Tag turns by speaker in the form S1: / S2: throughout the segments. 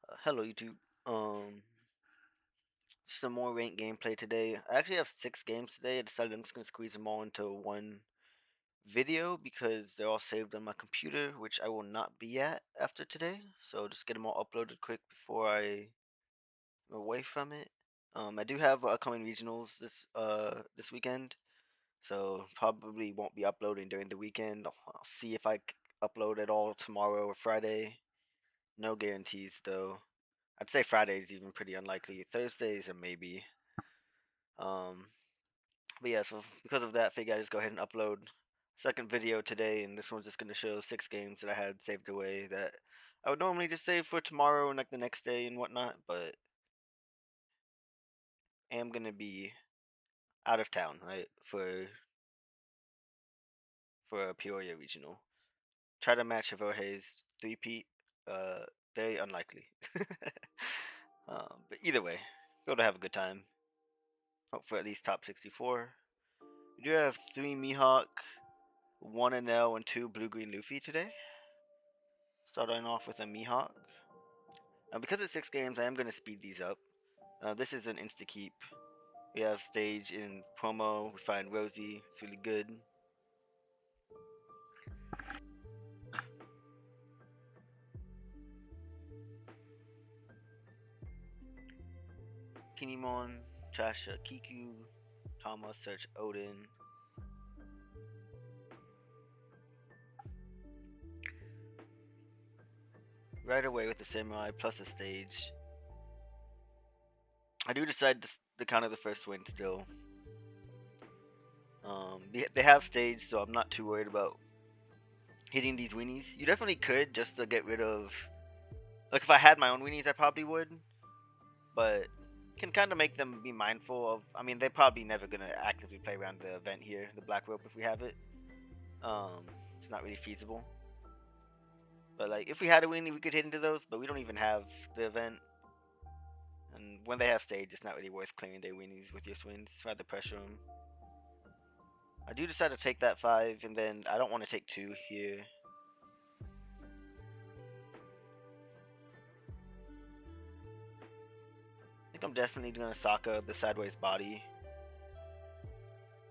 S1: Hello YouTube. Some more ranked gameplay today. I actually have 6 games today. I decided I'm just gonna squeeze them all into one video because they're all saved on my computer, which I will not be at after today. So just get them all uploaded quick before I am away from it. I do have upcoming regionals this weekend, so probably won't be uploading during the weekend. I'll see if I upload it all tomorrow or Friday. No guarantees though. I'd say Fridays even pretty unlikely. Thursdays or maybe. Um, but yeah, so because of that, I figured I just go ahead and upload second video today, and this one's just gonna show 6 games that I had saved away that I would normally just save for tomorrow and like the next day and whatnot, but I am gonna be out of town, right, for a Peoria regional. Try to match Jorge's three-peat, uh, very unlikely. But either way, go to have a good time. Hope for at least top 64. We do have 3 Mihawk, 1 Enel, and 2 Blue-Green Luffy today. Starting off with a Mihawk. Now, because it's 6 games, I am going to speed these up. This is an insta keep. We have stage in promo. We find Rosi. It's really good. Kinemon, Trasha, Kiku, Thomas, Search Odin. Right away with the Samurai plus a stage. I do decide to counter the first win still. They have stage, so I'm not too worried about hitting these weenies. You definitely could just to get rid of. Like if I had my own weenies, I probably would, but can kind of make them be mindful of. I mean, they're probably never gonna actively play around the event here, the black rope, if we have it. It's not really feasible. But like, if we had a weenie, we could hit into those, but we don't even have the event. And when they have stage, it's not really worth clearing their weenies with your swings. Rather pressure them. I do decide to take that 5, and then I don't want to take 2 here. I think I'm definitely gonna Sokka the sideways body.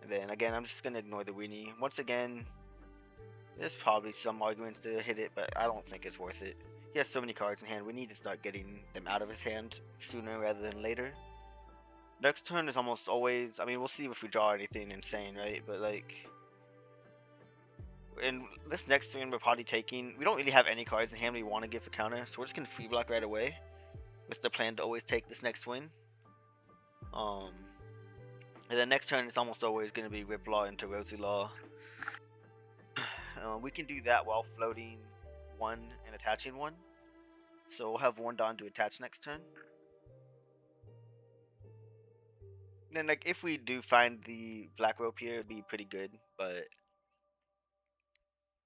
S1: And then again, I'm just gonna ignore the weenie. Once again, there's probably some arguments to hit it, but I don't think it's worth it. He has so many cards in hand, we need to start getting them out of his hand sooner rather than later. Next turn is almost always, I mean, we'll see if we draw anything insane, right? But like, in this next turn we're probably taking, we don't really have any cards in hand we want to give a counter, so we're just gonna free block right away with the plan to always take this next win. Um, and then next turn is almost always gonna be Rip Law into Rosie Law. We can do that while floating 1 and attaching 1. So we'll have 1 Dawn to attach next turn. Then like if we do find the black rope here, it'd be pretty good, but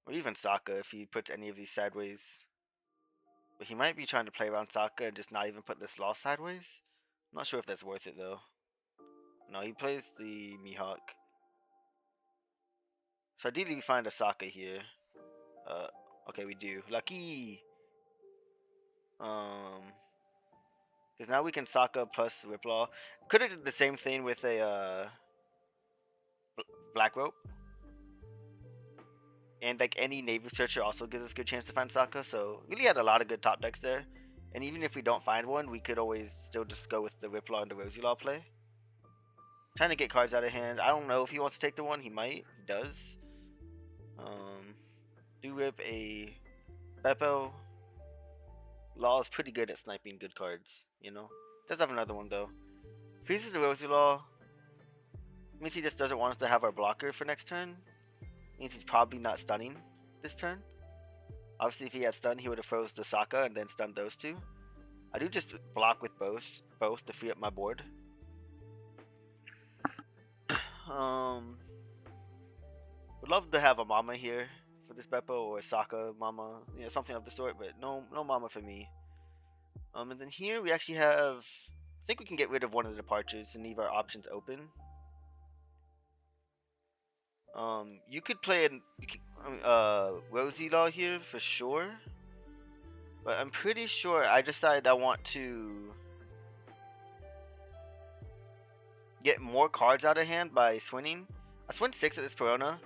S1: or even Sokka if he puts any of these sideways. But he might be trying to play around Sokka and just not even put this law sideways. I'm not sure if that's worth it though. No, he plays the Mihawk. So ideally we find a Sokka here. Uh okay, we do. Lucky. Um because now we can Sokka plus Riplaw. Could have did the same thing with a black rope. And like any Navy searcher also gives us a good chance to find Sokka, so really had a lot of good top decks there. And even if we don't find one, we could always still just go with the Riplaw and the Rosie Law play. Trying to get cards out of hand. I don't know if he wants to take the one. He might. He does. Um, do rip a Beppo. Law is pretty good at sniping good cards, you know. Does have another one though. Freezes the Rosie Law. Means he just doesn't want us to have our blocker for next turn. Means he's probably not stunning this turn. Obviously, if he had stun, he would have froze the Sokka and then stunned those two. I do just block with both to free up my board. Um, would love to have a Mama here for this Beppo or a Sokka Mama, you know, something of the sort, but no Mama for me. And then here we actually have, I think we can get rid of one of the departures and leave our options open. You could play an Rosie Law here for sure, But I'm pretty sure I decided I want to get more cards out of hand by swinging. I swing 6 at this Perona.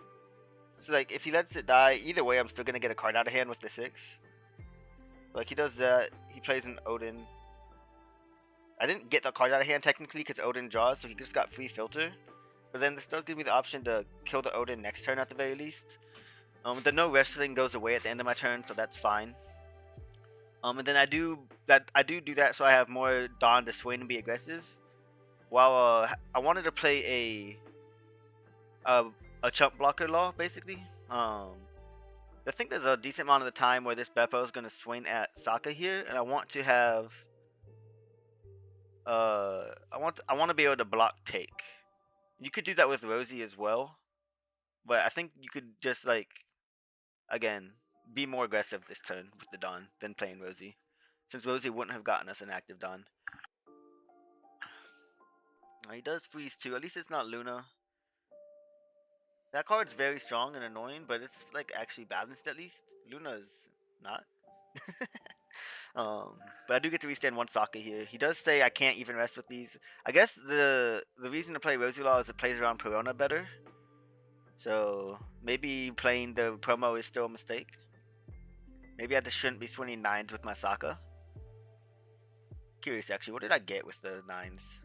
S1: So like if he lets it die, either way I'm still gonna get a card out of hand with the 6. Like he does that, he plays an Odin. I didn't get the card out of hand technically because Odin draws, so he just got free filter. But then this does give me the option to kill the Odin next turn at the very least. The no wrestling goes away at the end of my turn, so that's fine. And then I do do that so I have more Dawn to swing and be aggressive. While I wanted to play a chump blocker law basically. I think there's a decent amount of the time where this Beppo is gonna swing at Sokka here, and I want to have I want to be able to block take. You could do that with Rosi as well, but I think you could just like again be more aggressive this turn with the Dawn than playing Rosi, since Rosi wouldn't have gotten us an active Dawn. He does freeze too. At least it's not Luna. That card's very strong and annoying, but it's like actually balanced at least. Luna's not. But I do get to restand one Sokka here. He does say I can't even rest with these. I guess the reason to play Rosi Law is it plays around Perona better. So maybe playing the promo is still a mistake. Maybe I just shouldn't be swinging 9s with my Sokka. Curious actually, what did I get with the 9s?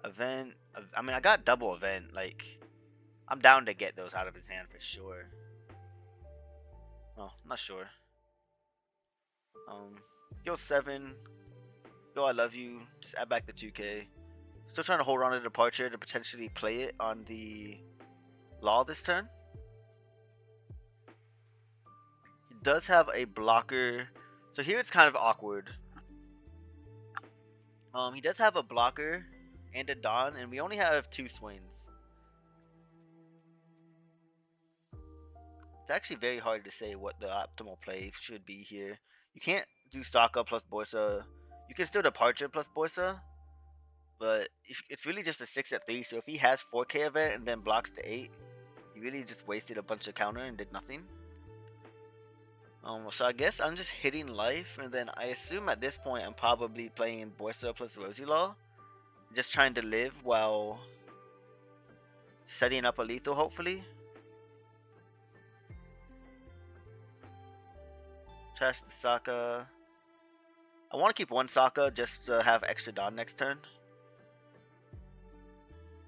S1: Event. I mean, I got double event. Like, I'm down to get those out of his hand for sure. Oh, not sure. Go 7. Go I love you. Just add back the 2K. Still trying to hold on to Departure to potentially play it on the Law this turn. He does have a blocker. So here it's kind of awkward. He does have a blocker and a Dawn, and we only have 2 swings. It's actually very hard to say what the optimal play should be here. You can't do Sokka plus Borsa. You can still Departure plus Borsa, but it's really just a 6 at 3. So if he has 4K event and then blocks the 8, he really just wasted a bunch of counter and did nothing. So I guess I'm just hitting life, and then I assume at this point I'm probably playing Borsa plus Rosi Law, just trying to live while setting up a lethal hopefully. Trash the Sokka. I want to keep one Sokka just to have extra Dawn next turn.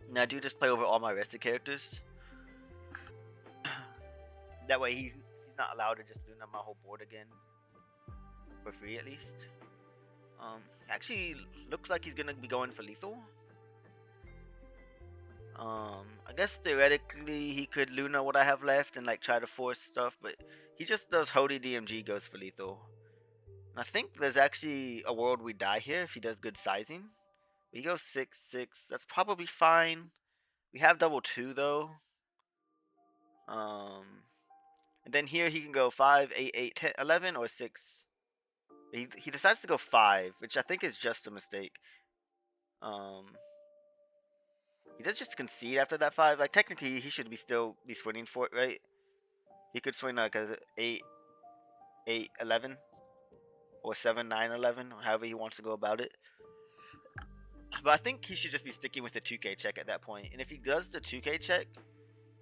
S1: And I do just play over all my rested characters. That way he's not allowed to just Luna my whole board again. For free at least. Actually looks like he's gonna be going for lethal. I guess theoretically he could Luna what I have left and like try to force stuff, but he just does Hody DMG, goes for lethal. And I think there's actually a world we die here if he does good sizing. He goes 6/6. That's probably fine. We have double 2 though. And then here he can go 5, 8, 8, 10, 11, or 6. He decides to go 5, which I think is just a mistake. He does just concede after that 5. Like technically he should still be swinging for it, right? He could swing like a 8, 8, 11, or 7, 9, 11, or however he wants to go about it. But I think he should just be sticking with the 2K check at that point. And if he does the 2K check,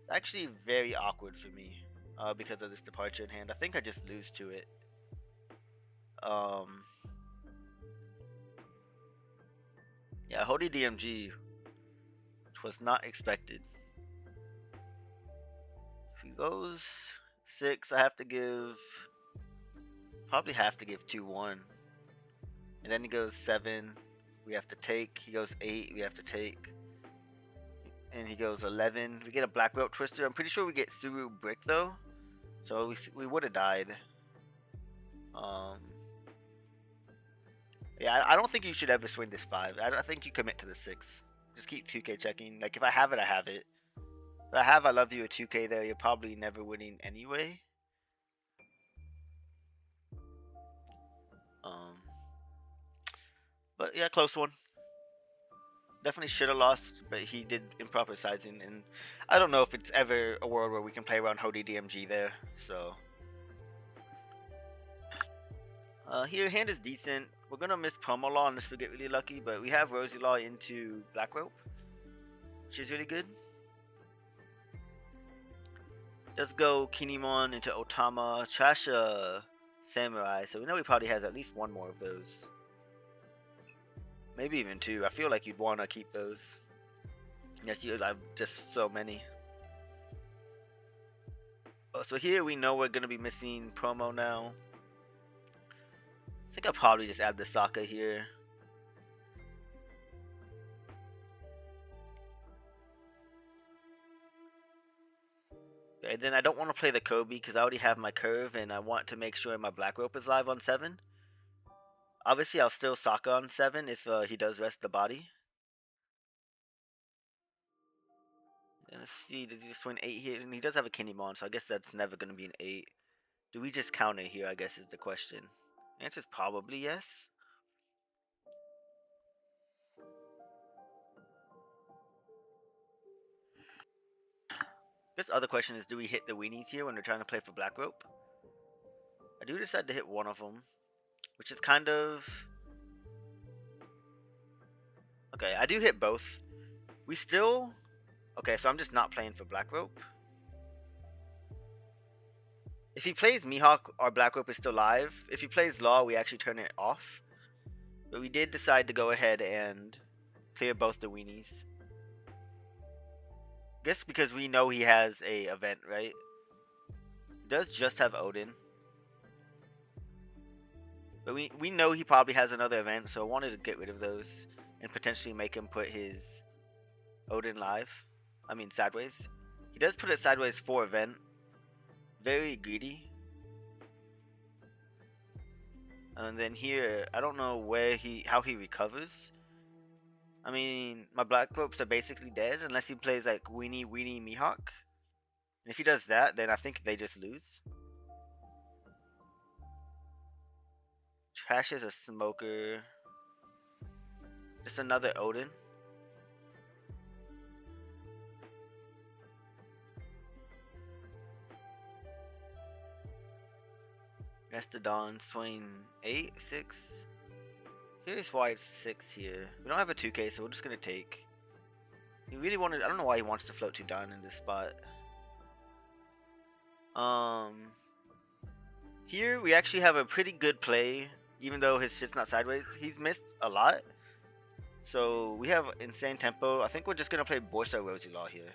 S1: it's actually very awkward for me because of this Departure in hand. I think I just lose to it. Yeah, Hody DMG, which was not expected. If he goes 6, I probably have to give 2-1. And then he goes 7, we have to take. He goes 8, we have to take. And he goes 11. We get a Black Belt Twister. I'm pretty sure we get Suru Brick though, so we would have died. Yeah, I don't think you should ever swing this 5. I think you commit to the 6. Just keep 2K checking. Like if I have it, I have it. If I have I love you a 2K there, you're probably never winning anyway. But yeah, close one. Definitely should have lost, but he did improper sizing, and I don't know if it's ever a world where we can play around Hody DMG there, so Here, hand is decent. We're gonna miss promo law unless we get really lucky, but we have Rosi law into black rope, which is really good. Let's go Kinemon into Otama, Trasha, Samurai. So we know he probably has at least one more of those. Maybe even two. I feel like you'd want to keep those. Yes, you have just so many. So here we know we're going to be missing promo now. I think I'll probably just add the Sokka here. Okay, then I don't want to play the Kobe because I already have my curve and I want to make sure my black rope is live on 7. Obviously, I'll still Sokka on 7 if he does rest the body. And let's see, does he just win 8 here? And he does have a Kinemon, so I guess that's never going to be an 8. Do we just count it here, I guess is the question. The answer is probably yes. This other question is, do we hit the weenies here when they're trying to play for black rope? I do decide to hit one of them, which is kind of... Okay, I do hit both. We still... Okay, so I'm just not playing for black rope. If he plays Mihawk, our black rope is still live. If he plays Law, we actually turn it off. But we did decide to go ahead and clear both the weenies. I guess because we know he has a event, right? He does just have Odin. But we know he probably has another event, so I wanted to get rid of those and potentially make him put his Odin live. I mean sideways. He does put it sideways for event. Very greedy. And then here, I don't know how he recovers. I mean, my black ropes are basically dead unless he plays like Weenie Mihawk. And if he does that, then I think they just lose. Trash is a smoker. Just another Odin. Mastodon swing 8, 6. Here's why it's 6 here. We don't have a 2K, so we're just gonna take. He really wanted. I don't know why he wants to float 2 down in this spot. Here we actually have a pretty good play, even though his shit's not sideways. He's missed a lot, so we have insane tempo. I think we're just gonna play Borsa Rosi Law here.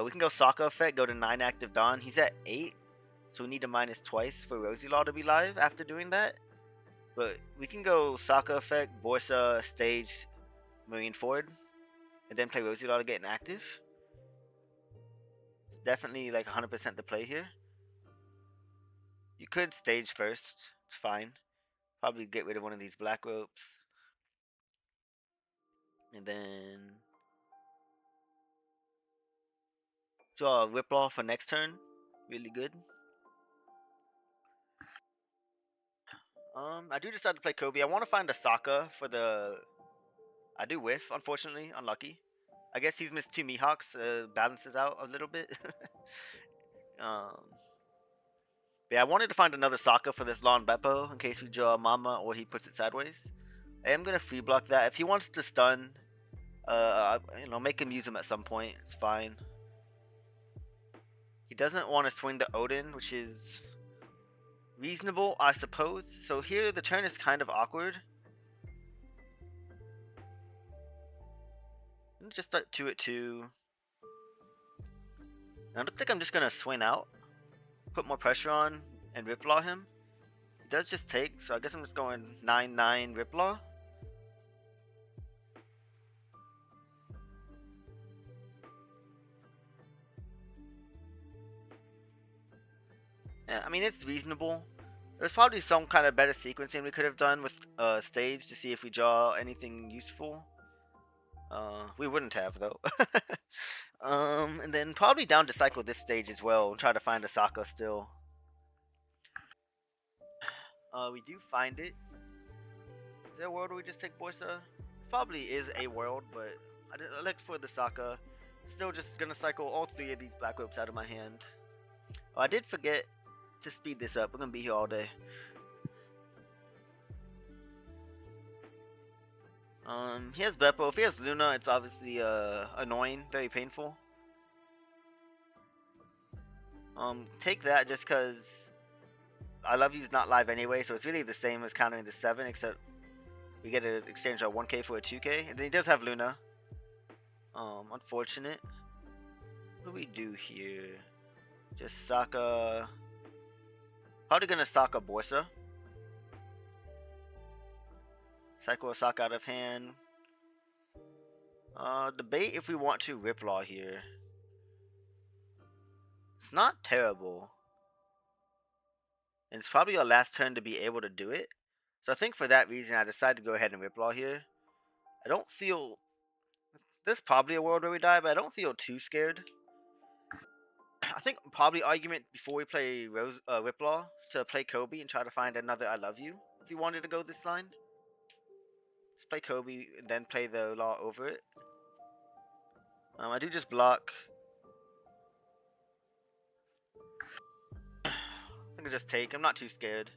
S1: We can go Sokka effect, go to 9 active Dawn. He's at 8. So we need to minus twice for Rosi Law to be live after doing that. But we can go Sokka effect, Borsa, stage, Marine Ford, and then play Rosi Law to get an active. It's definitely like 100% the play here. You could stage first, it's fine. Probably get rid of one of these black ropes. And then draw a Whiplaw for next turn. Really good. I do decide to play Kobe. I want to find a Sokka for the... I do whiff, unfortunately. Unlucky. I guess he's missed 2 Mihawks. Balances out a little bit. Yeah, I wanted to find another Sokka for this Lon Beppo in case we draw Mama or he puts it sideways. I am going to free block that. If he wants to stun, make him use him at some point. It's fine. He doesn't want to swing the Odin, which is... reasonable, I suppose. So here the turn is kind of awkward. Just start 2 at 2. Now it looks like I'm just gonna swing out, put more pressure on, and Riplaw him. It does just take, so I guess I'm just going 9-9 Riplaw. Yeah, I mean it's reasonable. There's probably some kind of better sequencing we could have done with stage to see if we draw anything useful. We wouldn't have though. And then probably down to cycle this stage as well and try to find a Sokka still. We do find it. Is there a world where we just take Borsa? This probably is a world, but I looked for the Sokka. Still just gonna cycle all 3 of these black ropes out of my hand. Oh, I did forget to speed this up. We're gonna be here all day. He has Beppo. If he has Luna, it's obviously annoying, very painful. Take that just because I Love You's not live anyway, so it's really the same as countering the 7, except we get an exchange of 1k for a 2k, and then he does have Luna. Unfortunate. What do we do here? Just Saka. Probably gonna Saka Borsa. Cycle Saka out of hand. Debate if we want to Riplaw here. It's not terrible. And it's probably our last turn to be able to do it. So I think for that reason, I decided to go ahead and Riplaw here. I don't feel... There's probably a world where we die, but I don't feel too scared. I think probably argument before we play Riplaw to play Kobe and try to find another I Love You. If you wanted to go this line. Let's play Kobe and then play the Law over it. I do just block. I think I just take. I'm not too scared.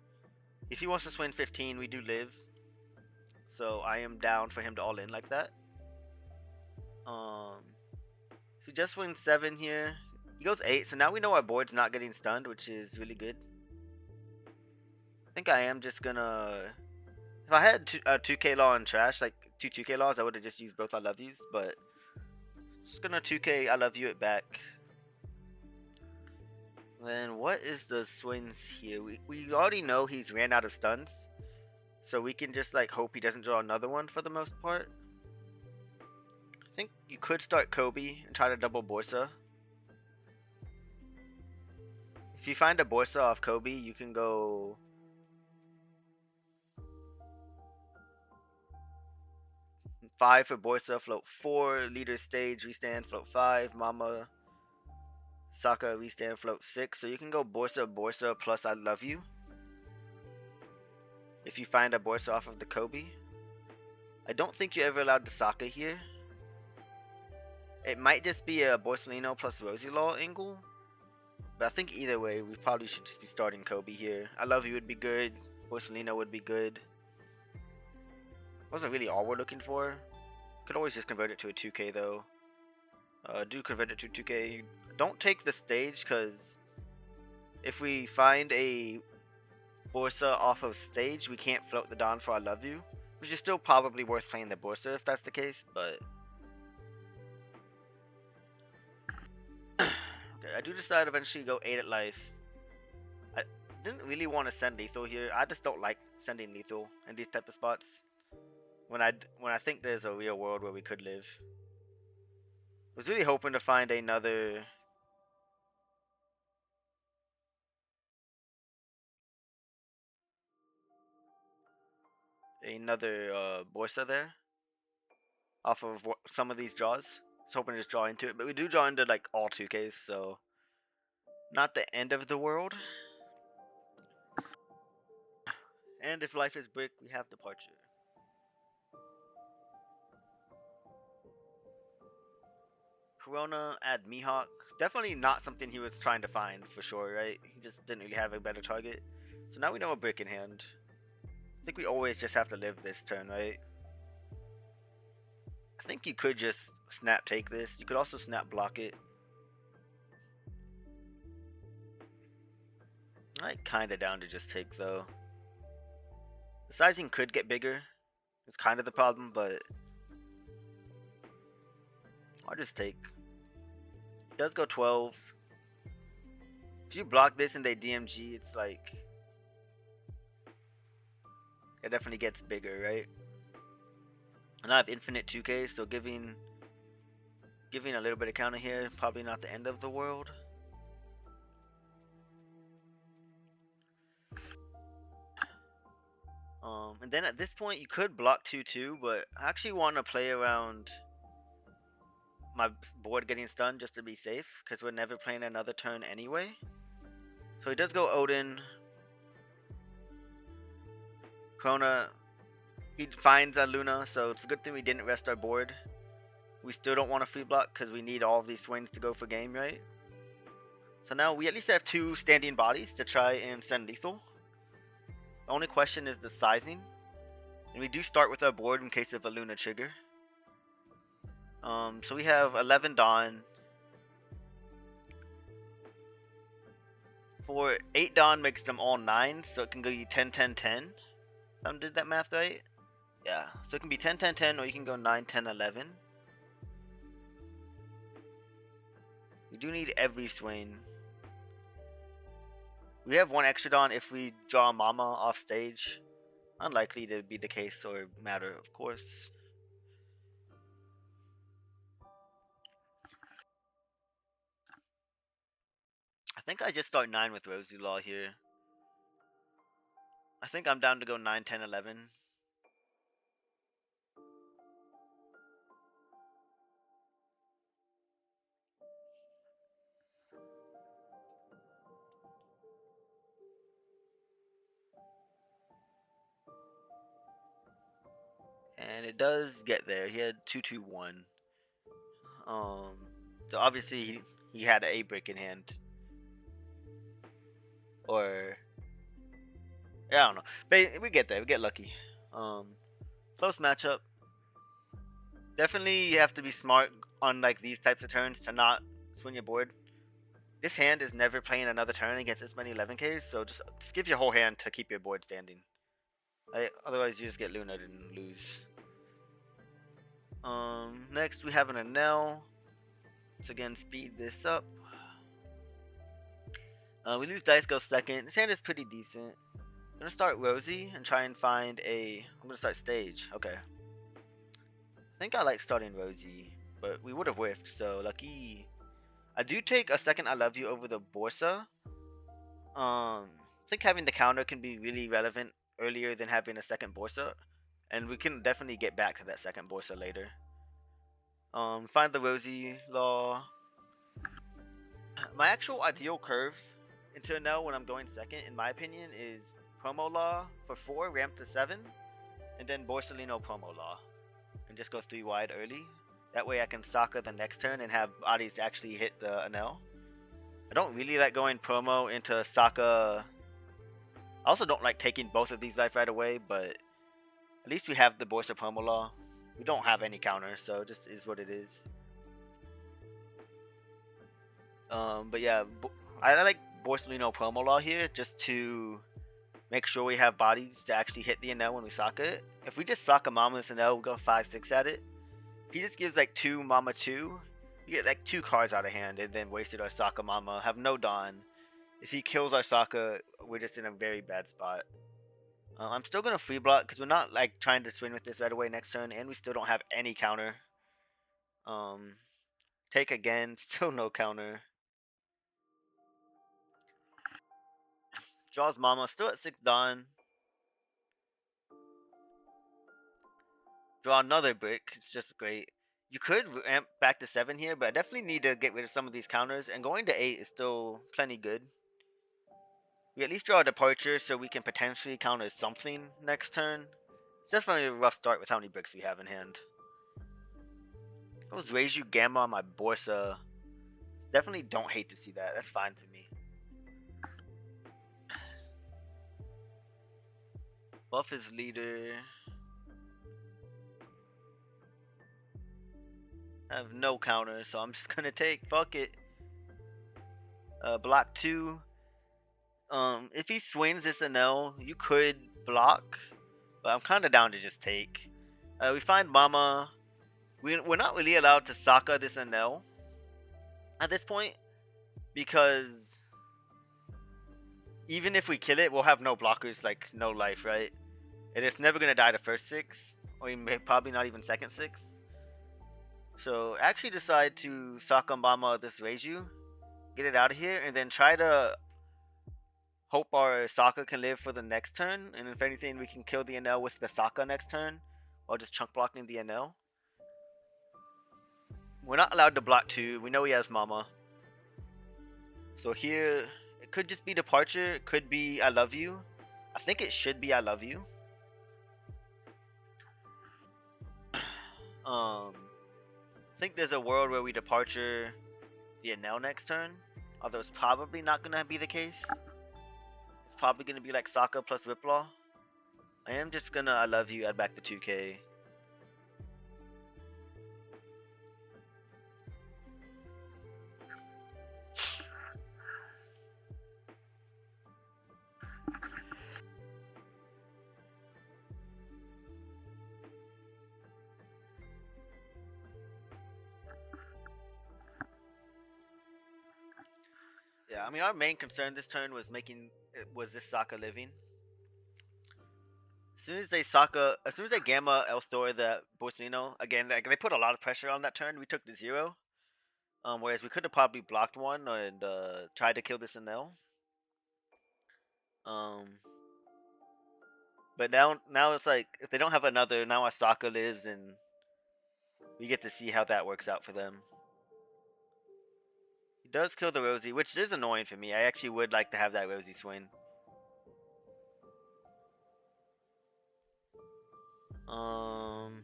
S1: If he wants to swing 15, we do live. So I am down for him to all in like that. If he just wins 7 here, he goes 8. So now we know our board's not getting stunned, which is really good. I think I am just gonna... If I had 2k law and trash, like 2k laws, I would have just used both I Love Yous. But just gonna 2k I Love You it back. Then what is the swings here? We already know he's ran out of stuns. So we can just like hope he doesn't draw another one for the most part. I think you could start Kobe and try to double Borsa. If you find a Borsa off Kobe, you can go... Five for Borsa, float 4, leader stage, restand, float 5, Mama, Saka, restand, float 6. So you can go Borsa plus I Love You. If you find a Borsa off of the Kobe. I don't think you're ever allowed to Saka here. It might just be a Borsalino plus Rosi Law angle. But I think either way, we probably should just be starting Kobe here. I Love You would be good. Borsalino would be good. Wasn't really all we're looking for. Could always just convert it to a 2k though. Do convert it to 2k. Don't take the stage because if we find a Borsa off of stage, we can't float the Don for I Love You. Which is still probably worth playing the Borsa if that's the case, but... Okay, I do decide eventually to go 8 at life. I didn't really want to send lethal here. I just don't like sending lethal in these type of spots. When I think there's a real world where we could live. I was really hoping to find another... Borsa there. Off of some of these draws. I was hoping to just draw into it. But we do draw into like all 2Ks, so... Not the end of the world. And if life is brick, we have departure. Corona, add Mihawk. Definitely not something he was trying to find for sure, right? He just didn't really have a better target. So now we know a brick in hand. I think we always just have to live this turn, right? I think you could just snap take this. You could also snap block it. I'm kinda down to just take though. The sizing could get bigger. It's kind of the problem, but I'll just take. It does go 12. If you block this and they DMG, it's like it definitely gets bigger, right? And I have infinite 2K, so giving a little bit of counter here, probably not the end of the world. And then at this point, you could block 2-2, but I actually want to play around my board getting stunned just to be safe, because we're never playing another turn anyway. So he does go Odin. Krona, he finds a Luna, so it's a good thing we didn't rest our board. We still don't want to free block because we need all of these swings to go for game, right? So now we at least have 2 standing bodies to try and send lethal. The only question is the sizing. And we do start with our board in case of a Luna trigger. So we have 11 Dawn. For 8 Dawn makes them all 9, so it can go you 10, 10, 10. If I did that math right? Yeah, so it can be 10, 10, 10, or you can go 9, 10, 11. We do need every Swain. We have 1 extra Dawn if we draw Mama off stage. Unlikely to be the case or matter, of course. I think I just start 9 with Rosi Law here. I think I'm down to go 9, 10, 11. And it does get there. He had 2, 2, 1. So obviously he had an 8 brick in hand. Or yeah, I don't know. But we get there. We get lucky. Close matchup. Definitely you have to be smart on like these types of turns to not swing your board. This hand is never playing another turn against this many 11Ks, so just give your whole hand to keep your board standing. Otherwise you just get Lunaed and lose. Next we have an Enel. Let's again speed this up. We lose Dice go second. This hand is pretty decent. I'm gonna start Rosi and try and find a. I'm gonna start stage. Okay. I think I like starting Rosi, but we would have whiffed, so lucky. I do take a second I love you over the Borsa. I think having the counter can be really relevant earlier than having a second Borsa, and we can definitely get back to that second Borsa later. Find the Rosi Law. My actual ideal curve into Enel when I'm going second, in my opinion, is Promo Law for 4, ramp to 7, and then Borsalino Promo Law, and just go 3 wide early. That way I can Sokka the next turn and have bodies actually hit the Enel. I don't really like going Promo into Sokka. I also don't like taking both of these life right away, but at least we have the Borsa Promo Law. We don't have any counter, so it just is what it is. But yeah, I like Borsalino Promo Law here just to make sure we have bodies to actually hit the Enel when we Sokka it. If we just Sokka Mama this Enel, we'll go 5, 6 at it. If he just gives like 2 Mama 2, you get like 2 cards out of hand and then wasted our Sokka Mama, have no Dawn. If he kills our Sokka, we're just in a very bad spot. I'm still going to free block because we're not like trying to swing with this right away next turn, and we still don't have any counter. Take again, still no counter. Draws Mama, still at 6 Dawn. Draw another brick, it's just great. You could ramp back to 7 here, but I definitely need to get rid of some of these counters, and going to 8 is still plenty good. We at least draw a departure so we can potentially counter something next turn. It's definitely a rough start with how many bricks we have in hand. Those raise you Gamma on my Borsa. Definitely don't hate to see that. That's fine for me. Buff his leader. I have no counter, so I'm just gonna take. Fuck it. Block 2. If he swings this Enel, you could block, but I'm kind of down to just take. We find Mama. We're not really allowed to Sokka this Enel at this point, because even if we kill it, we'll have no blockers, like no life, right? And it's never gonna die the first 6, or probably not even second 6. So actually decide to Sokka Mama this Reiju, get it out of here, and then try to hope our Sokka can live for the next turn, and if anything, we can kill the Enel with the Sokka next turn, while just chunk blocking the Enel. We're not allowed to block 2. We know he has Mama. So here, it could just be Departure. It could be I Love You. I think it should be I Love You. I think there's a world where we Departure the Enel next turn. Although it's probably not going to be the case. It's probably going to be like Sokka plus Riplaw. I am just gonna I love you, add back the 2K. Yeah, I mean our main concern this turn was was this Sokka living. As soon as they gamma Elthor the Borsino, again, like, they put a lot of pressure on that turn. We took the 0. Whereas we could have probably blocked one and tried to kill this Enel. Um, but now it's like if they don't have another, now Asaka lives, and we get to see how that works out for them. He does kill the Rosi, which is annoying for me. I actually would like to have that Rosi swing. Um,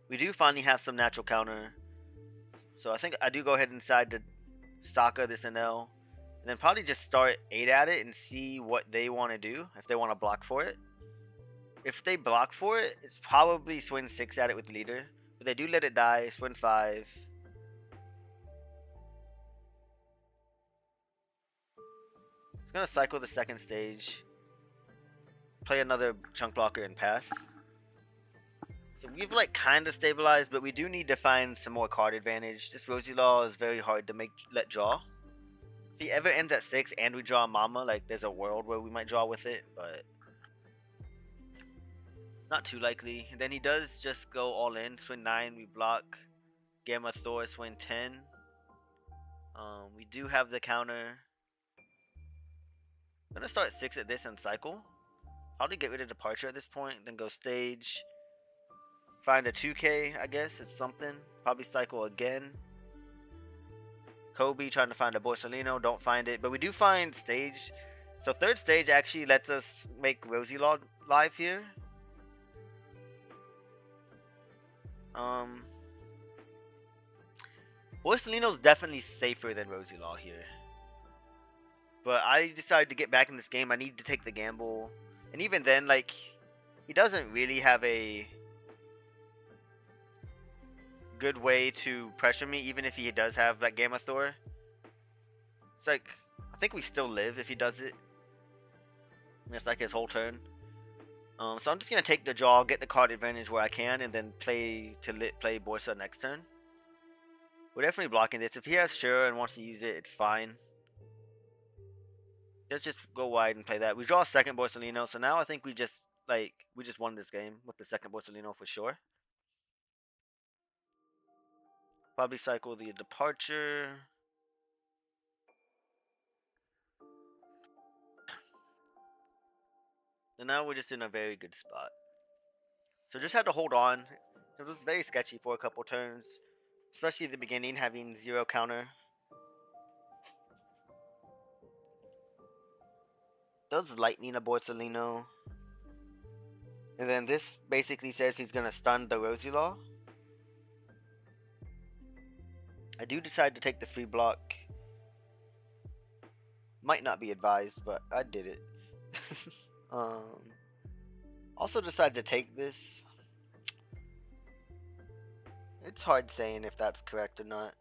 S1: we do finally have some natural counter, so I think I do go ahead and decide to Sokka this Enel, and then probably just start 8 at it and see what they want to do if they want to block for it. If they block for it, it's probably swing 6 at it with leader. But they do let it die, swing 5. It's gonna cycle the second stage. Play another chunk blocker and pass. So we've like kind of stabilized, but we do need to find some more card advantage. This Rosi Law is very hard to let draw. If he ever ends at 6 and we draw a Mama, like there's a world where we might draw with it, but not too likely. And then he does just go all in. Swing 9, we block. Gamma Thor, swing 10. We do have the counter. I'm gonna start 6 at this and cycle. Probably get rid of Departure at this point, then go stage. Find a 2K, I guess. It's something. Probably cycle again. Kobe trying to find a Borsalino. Don't find it. But we do find stage. So third stage actually lets us make Rosi Law live here. Borsalino's definitely safer than Rosi Law here. But I decided to get back in this game. I need to take the gamble. And even then, like, he doesn't really have a good way to pressure me, even if he does have that Gamma Thor. It's like, I think we still live if he does it. And it's like his whole turn. So I'm just going to take the draw, get the card advantage where I can, and then play Borsa next turn. We're definitely blocking this. If he has Sure and wants to use it, it's fine. Let's just go wide and play that. We draw a second Borsalino, so now I think we just won this game with the second Borsalino for sure. Probably cycle the Departure. And now we're just in a very good spot. So just had to hold on. It was very sketchy for a couple turns, especially at the beginning, having 0 counter. Does lightning a Borsalino. And then this basically says he's going to stun the Rosi Law. I do decide to take the free block. Might not be advised, but I did it. Also decided to take this. It's hard saying if that's correct or not.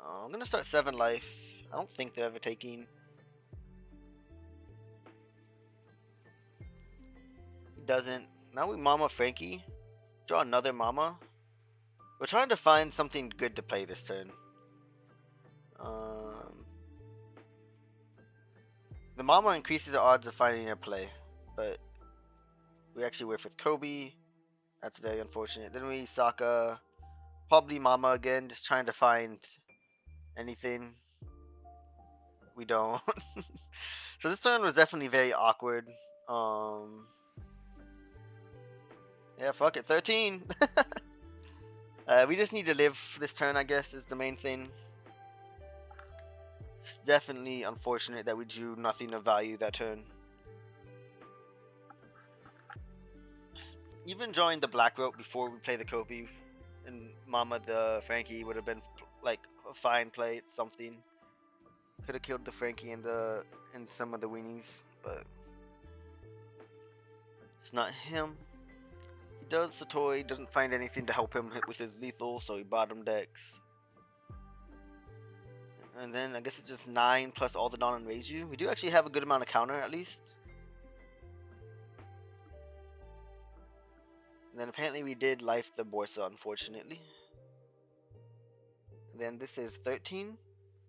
S1: I'm going to start 7 life. I don't think they're ever taking. He doesn't. Now we Mama Frankie. Draw another Mama. We're trying to find something good to play this turn. The Mama increases the odds of finding a play, but we actually whiff with Kobe. That's very unfortunate. Then we Sokka, probably Mama again, just trying to find anything. We don't. So this turn was definitely very awkward. Yeah, fuck it, 13. We just need to live this turn, I guess, is the main thing. It's definitely unfortunate that we drew nothing of value that turn. Even drawing the black rope before we play the Kobe and Mama the Frankie would have been like a fine play. It's something. Could have killed the Frankie and some of the weenies, but It's not him. He does Satori, doesn't find anything to help him hit with his lethal, so he bottom decks. And then I guess it's just 9 plus all the Dawn and Reiju. We do actually have a good amount of counter at least. And then apparently we did life the Borsa, unfortunately. And then this is 13.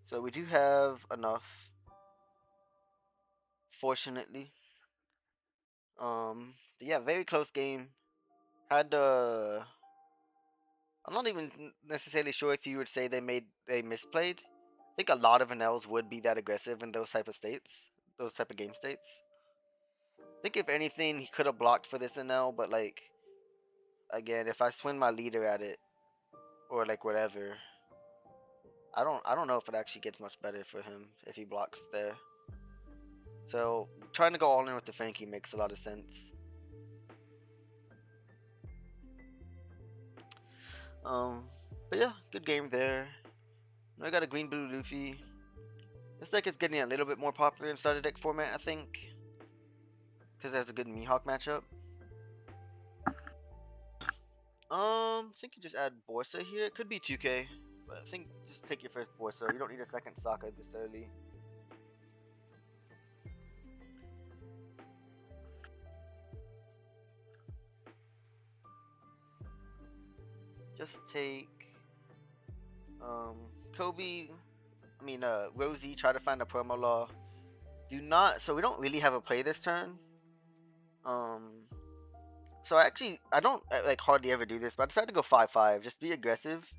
S1: So we do have enough. Fortunately. Yeah, very close game. Had I'm not even necessarily sure if you would say they misplayed. I think a lot of Enels would be that aggressive in those type of states, those type of game states. I think if anything, he could have blocked for this Enel, but like, again, if I swing my leader at it or like whatever, I don't know if it actually gets much better for him if he blocks there. So trying to go all in with the Frankie makes a lot of sense. But yeah, good game there. I got a green blue Luffy. This deck is getting a little bit more popular in starter deck format, I think, because there's a good Mihawk matchup. I think you just add Borsa here. It could be 2K, but I think just take your first Borsa. You don't need a second Sokka this early. Just take Kobe. Rosi. Try to find a promo law. Do not. So we don't really have a play this turn. So actually, I don't like hardly ever do this, but I decided to go 5-5. Just be aggressive.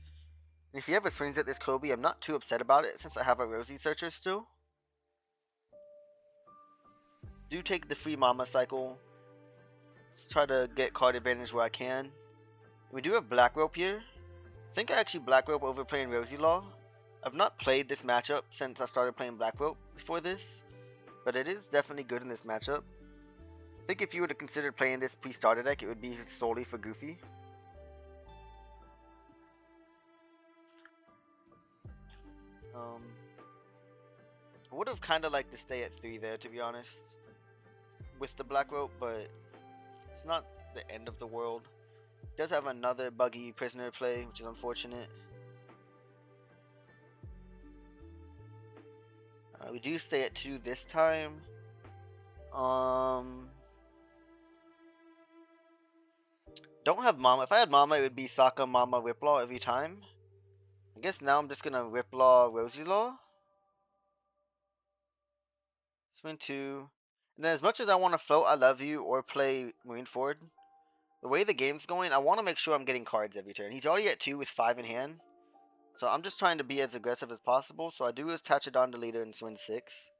S1: And if he ever swings at this Kobe, I'm not too upset about it since I have a Rosi searcher still. Do take the free Mama cycle. Let's try to get card advantage where I can. We do have Black Rope here. I think I actually Black Rope over playing Rosi Law. I've not played this matchup since I started playing Black Rope before this, but it is definitely good in this matchup. I think if you would have considered playing this pre-starter deck, it would be solely for Goofy. I would have kind of liked to stay at 3 there, to be honest, with the Black Rope, but it's not the end of the world. It does have another buggy prisoner play, which is unfortunate. We do stay at 2 this time. Don't have Mama. If I had Mama, it would be Sokka, Mama, Whiplaw every time. I guess now I'm just gonna Whiplaw, Rosi Law. Swing 2. And then as much as I want to float I Love You or play Marineford, the way the game's going, I want to make sure I'm getting cards every turn. He's already at 2 with 5 in hand. So I'm just trying to be as aggressive as possible. So I do attach a Don Deleter and swing 6.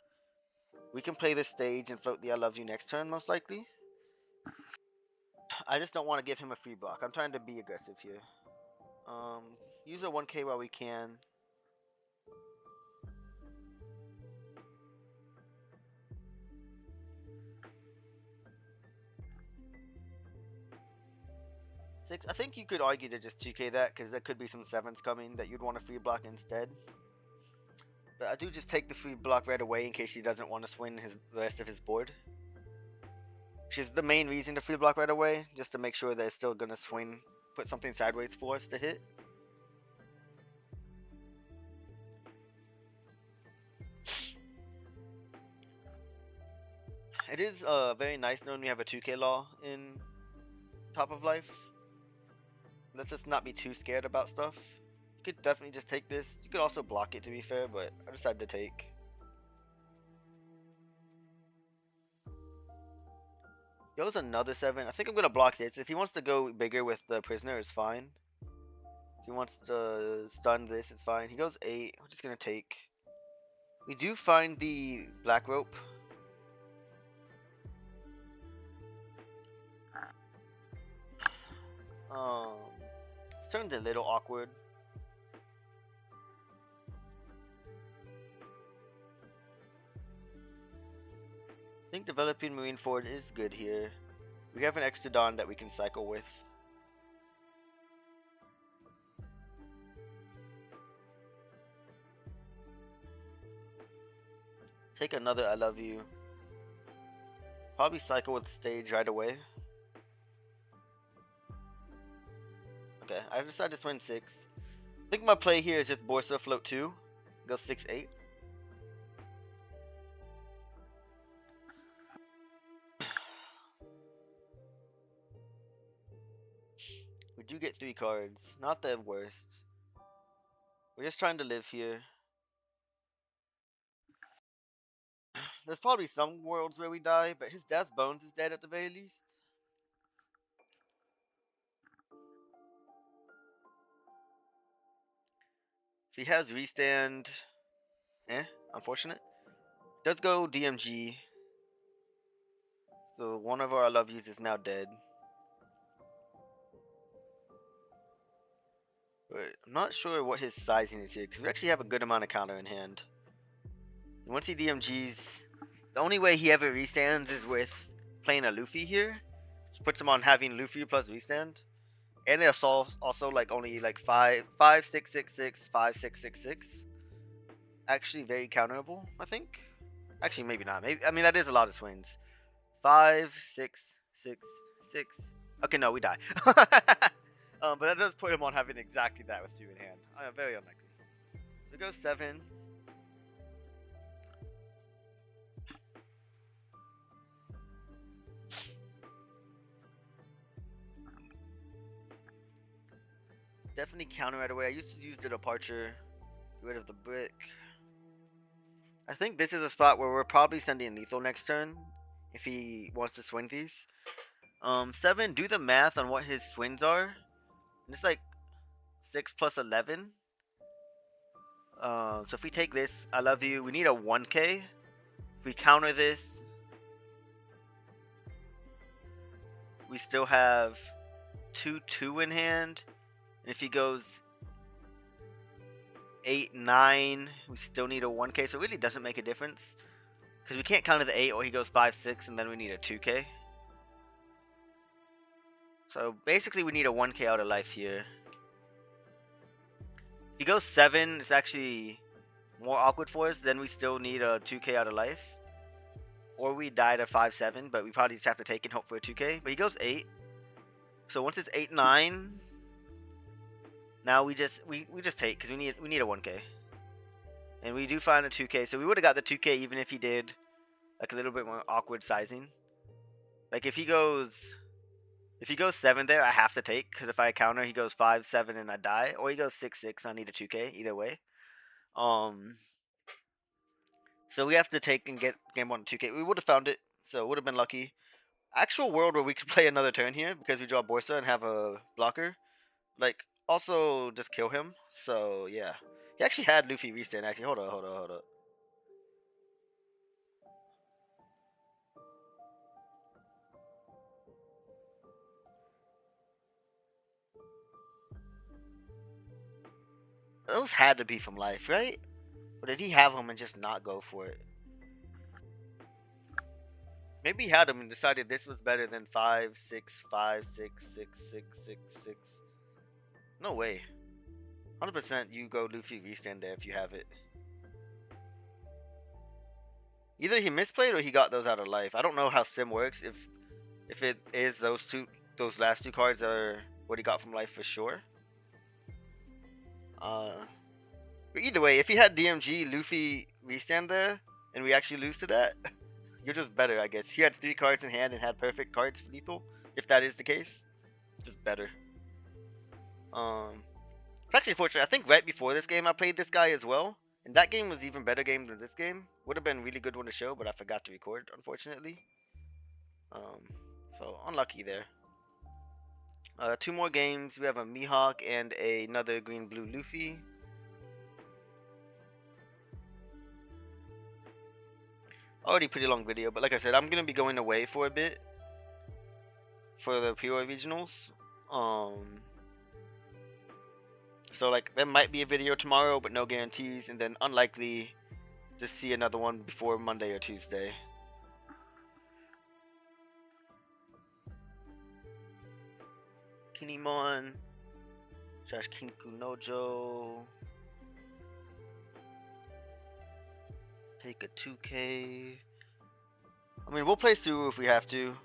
S1: We can play this stage and float the I Love You next turn, most likely. I just don't want to give him a free block. I'm trying to be aggressive here. Use a 1K while we can. I think you could argue to just 2K that because there could be some 7s coming that you'd want a free block instead. But I do just take the free block right away in case he doesn't want to swing the rest of his board. Which is the main reason to free block right away, just to make sure that it's still going to swing, put something sideways for us to hit. It is very nice knowing we have a 2K law in Top of Life. Let's just not be too scared about stuff. You could definitely just take this. You could also block it, to be fair, but I decided to take. Goes another 7. I think I'm going to block this. If he wants to go bigger with the prisoner, it's fine. If he wants to stun this, it's fine. He goes 8. We're just going to take. We do find the Black Rope. This turns a little awkward. I think developing Marineford is good here. We have an extra Dawn that we can cycle with. Take another I Love You. Probably cycle with Stage right away. Okay, I decided to swing 6. I think my play here is just Borsa float 2. Go 6-8. We do get 3 cards. Not the worst. We're just trying to live here. There's probably some worlds where we die, but his dad's bones is dead at the very least. If he has restand, unfortunate. Does go DMG. So one of our I love yous is now dead. But I'm not sure what his sizing is here, because we actually have a good amount of counter in hand. And once he DMGs, the only way he ever restands is with playing a Luffy here. Which puts him on having Luffy plus restand. And it's also like only like 5-6-6-6, 5-6-6-6. Actually very counterable, I think. Actually, maybe not. Maybe I mean that is a lot of swings. 5-6-6-6. Okay, no, we die. But that does put him on having exactly that with 2 in hand. Very unlikely. So we go 7. Definitely counter right away. I used to use the departure. Get rid of the brick. I think this is a spot where we're probably sending lethal next turn. If he wants to swing these. 7, do the math on what his swings are. And it's like 6 plus 11. So if we take this, I love you. We need a 1k. If we counter this, we still have 2-2 in hand. And if he goes 8-9, we still need a 1k. So it really doesn't make a difference. Because we can't counter the 8 or he goes 5-6 and then we need a 2k. So basically we need a 1k out of life here. If he goes 7, it's actually more awkward for us. Then we still need a 2k out of life. Or we die to 5-7, but we probably just have to take and hope for a 2k. But he goes 8. So once it's 8-9, now we just take because we need a 1k. And we do find a 2k. So we would have got the 2k even if he did like a little bit more awkward sizing. Like if he goes 7 there, I have to take because if I counter, he goes 5-7 and I die, or he goes 6-6 and I need a 2k. Either way. So we have to take and get game 1 2k. We would have found it, so it would have been lucky. Actual world where we could play another turn here because we draw Borsa and have a blocker. Like, also just kill him. So, yeah. He actually had Luffy restand, actually. Hold up. Those had to be from life, right? Or did he have them and just not go for it? Maybe he had them and decided this was better than 5-6, 5-6, 6-6-6-6. No way. 100% you go Luffy restand there if you have it. Either he misplayed or he got those out of life. I don't know how Sim works. If it is those last 2 cards are what he got from life for sure. But either way, if he had DMG Luffy restand there and we actually lose to that, you're just better, I guess. He had 3 cards in hand and had perfect cards for lethal. If that is the case, just better. It's actually fortunate. I think right before this game I played this guy as well. And that game was even better game than this game. Would have been a really good one to show, but I forgot to record, unfortunately. So unlucky there. 2 more games. We have a Mihawk and another green-blue Luffy. Already pretty long video, but like I said, I'm gonna be going away for a bit for the POI regionals. So like there might be a video tomorrow, but no guarantees, and then unlikely to see another one before Monday or Tuesday. Kinemon, Josh Kinku Nojo. Take a 2k. I mean, we'll play Suru if we have to.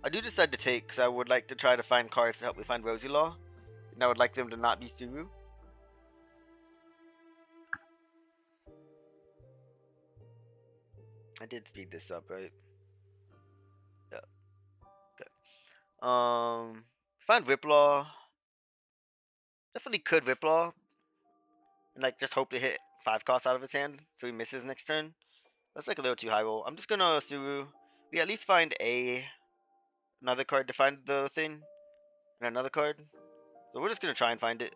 S1: I do decide to take because I would like to try to find cards to help me find Rosie Law. And I would like them to not be Suru. I did speed this up, right? Yeah. Okay. Find Riplaw. Definitely could Riplaw. And like just hope to hit 5 costs out of his hand so he misses next turn. That's like a little too high roll. I'm just gonna Suru. We at least find another card to find the thing. And another card. So we're just gonna try and find it.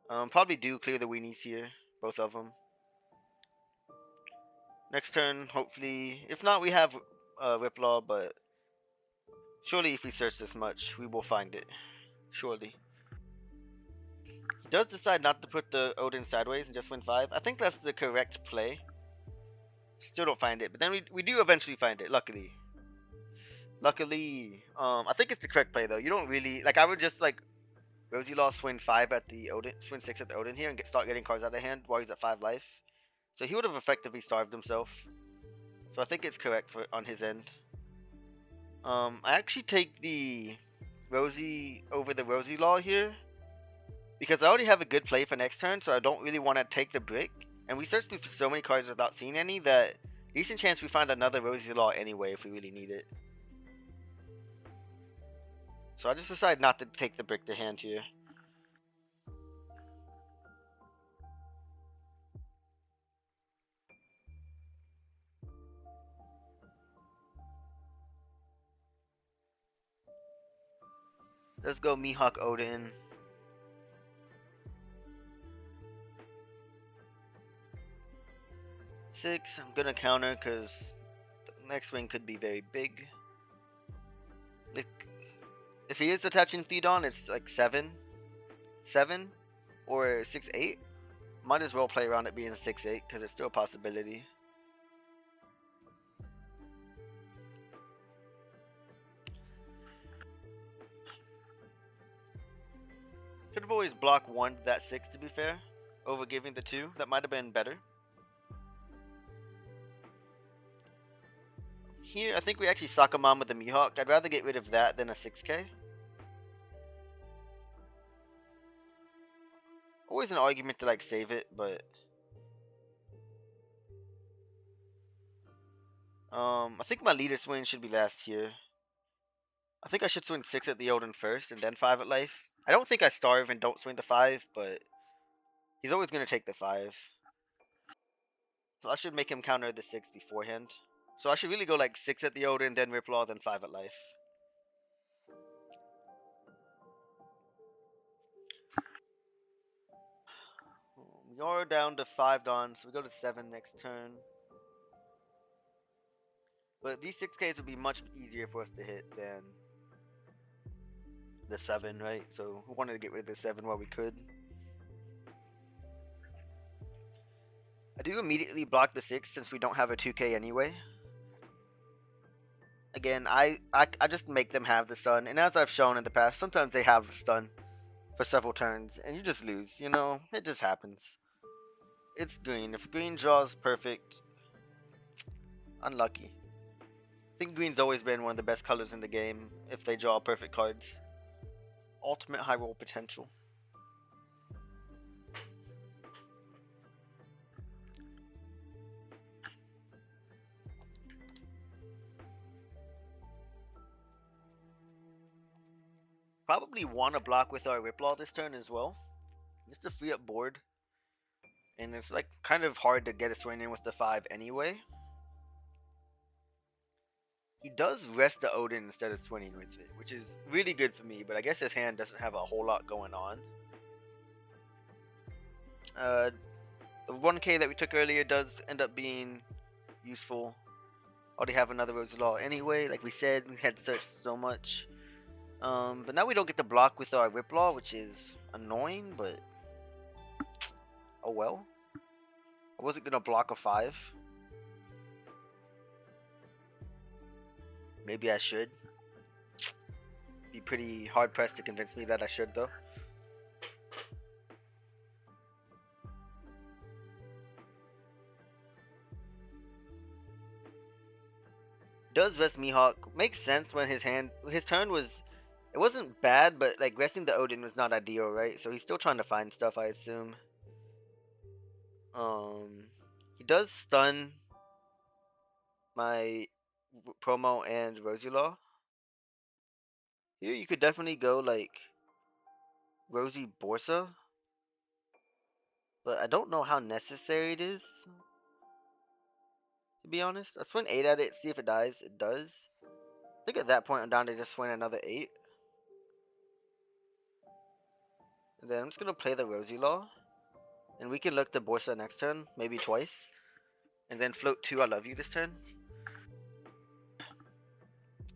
S1: Probably do clear the weenies here. Both of them. Next turn, hopefully. If not, we have Riplaw, but surely if we search this much, we will find it. Surely. He does decide not to put the Odin sideways and just win 5. I think that's the correct play. Still don't find it, but then we do eventually find it, luckily. Luckily. I think it's the correct play, though. You don't really... Like, I would just, like, Rosie Law swing 5 at the Odin... Swing 6 at the Odin here and start getting cards out of hand while he's at 5 life. So he would have effectively starved himself. So I think it's correct on his end. I actually take the Rosie over the Rosie Law here. Because I already have a good play for next turn, so I don't really want to take the brick. And we searched through so many cards without seeing any that decent chance we find another Rosie Law anyway if we really need it. So I just decided not to take the brick to hand here. Let's go Mihawk Odin. Six, I'm gonna counter because the next swing could be very big. If he is attaching Theodon, it's like 7 or 6-8. Might as well play around it being 6-8 because it's still a possibility. Could have always blocked 1 that 6 to be fair, over giving the 2. That might have been better. Here, I think we actually sock him on with the Mihawk. I'd rather get rid of that than a 6k. Always an argument to like save it, but I think my leader swing should be last here. I think I should swing 6 at the Odin first and then 5 at life. I don't think I starve and don't swing the 5, but he's always going to take the 5. So I should make him counter the 6 beforehand. So I should really go like 6 at the Odin, then Riplaw, then 5 at life. We are down to 5 Don, so we go to 7 next turn. But these 6Ks would be much easier for us to hit than the 7, right? So we wanted to get rid of the 7 while we could. I do immediately block the 6 since we don't have a 2K anyway. Again, I just make them have the stun, and as I've shown in the past, sometimes they have the stun for several turns, and you just lose, you know? It just happens. It's green. If green draws perfect, unlucky. I think green's always been one of the best colors in the game if they draw perfect cards. Ultimate high roll potential. Probably want to block with our Riplaw this turn as well. Just to free up board. And it's like kind of hard to get a swing in with the 5 anyway. He does rest the Odin instead of swinging with it, which is really good for me, but I guess his hand doesn't have a whole lot going on. The 1k that we took earlier does end up being useful. Already have another Rosie Law anyway. Like we said, we had searched so much. But now we don't get to block with our Riplaw, which is annoying, but oh well. I wasn't gonna block a 5. Maybe I should. Be pretty hard pressed to convince me that I should though. Does rest Mihawk. Makes sense when his turn was, it wasn't bad, but like resting the Odin was not ideal, right? So he's still trying to find stuff, I assume. He does stun my promo and Rosie Law. Here you could definitely go like Rosie Borsa, but I don't know how necessary it is, to be honest. I swing 8 at it, see if it dies. It does. I think at that point I'm down to just swing another 8. And then I'm just gonna play the Rosie Law. And we can look to Borsa next turn, maybe twice. And then float 2 I love you this turn.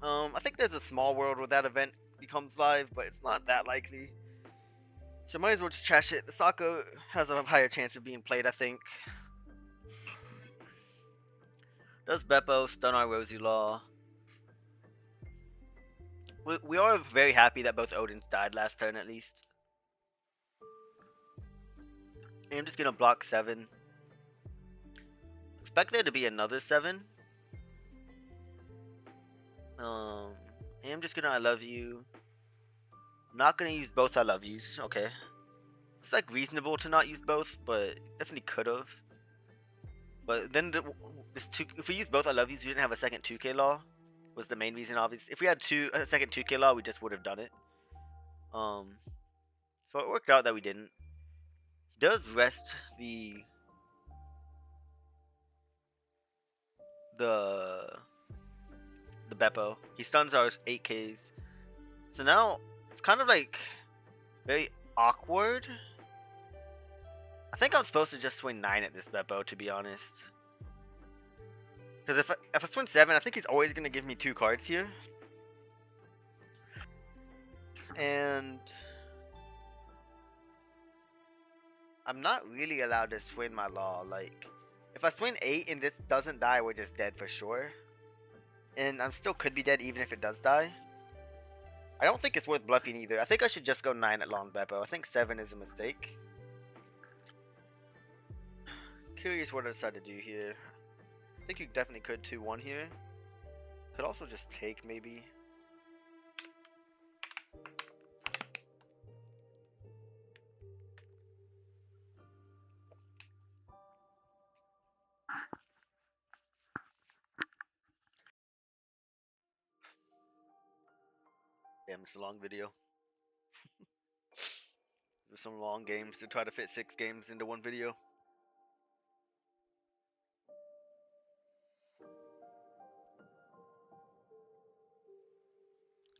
S1: I think there's a small world where that event becomes live, but it's not that likely. So might as well just trash it. The Sokka has a higher chance of being played, I think. Does Beppo stun our Rosie Law? We are very happy that both Odins died last turn at least. And I'm just gonna block 7. Expect there to be another 7. And I'm just gonna I love you. I'm not gonna use both I love yous. Okay. It's like reasonable to not use both, but definitely could have. But then if we use both I love yous, we didn't have a second 2K law. Was the main reason, obviously. If we had a second 2K law, we just would have done it. So it worked out that we didn't. He does rest the Beppo. He stuns our 8Ks. So now it's kind of like very awkward. I think I'm supposed to just swing 9 at this Beppo, to be honest. Because if I swing 7, I think he's always going to give me 2 cards here. And I'm not really allowed to swing my law. Like, if I swing 8 and this doesn't die, we're just dead for sure. And I'm still could be dead even if it does die. I don't think it's worth bluffing either. I think I should just go 9 at Long Beppo. I think 7 is a mistake. Curious what I decide to do here. I think you definitely could 2-1 here. Could also just take, maybe. Damn, it's a long video. There's some long games to try to fit 6 games into one video.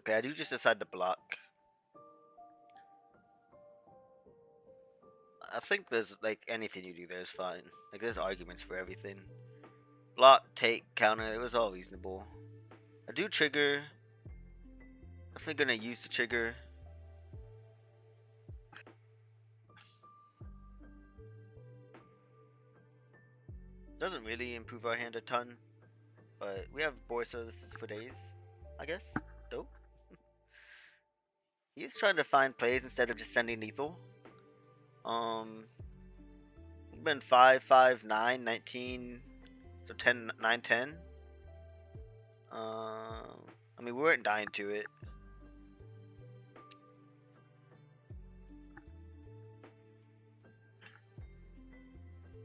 S1: Okay, I do just decide to block. I think there's, like, anything you do there is fine. Like, there's arguments for everything. Block, take, counter, it was all reasonable. I do trigger. Definitely gonna use the trigger. Doesn't really improve our hand a ton. But we have Borsas for days, I guess. Dope. He's trying to find plays instead of just sending lethal. Been 5, 5, 9, 19. So 10, 9, 10. I mean, we weren't dying to it.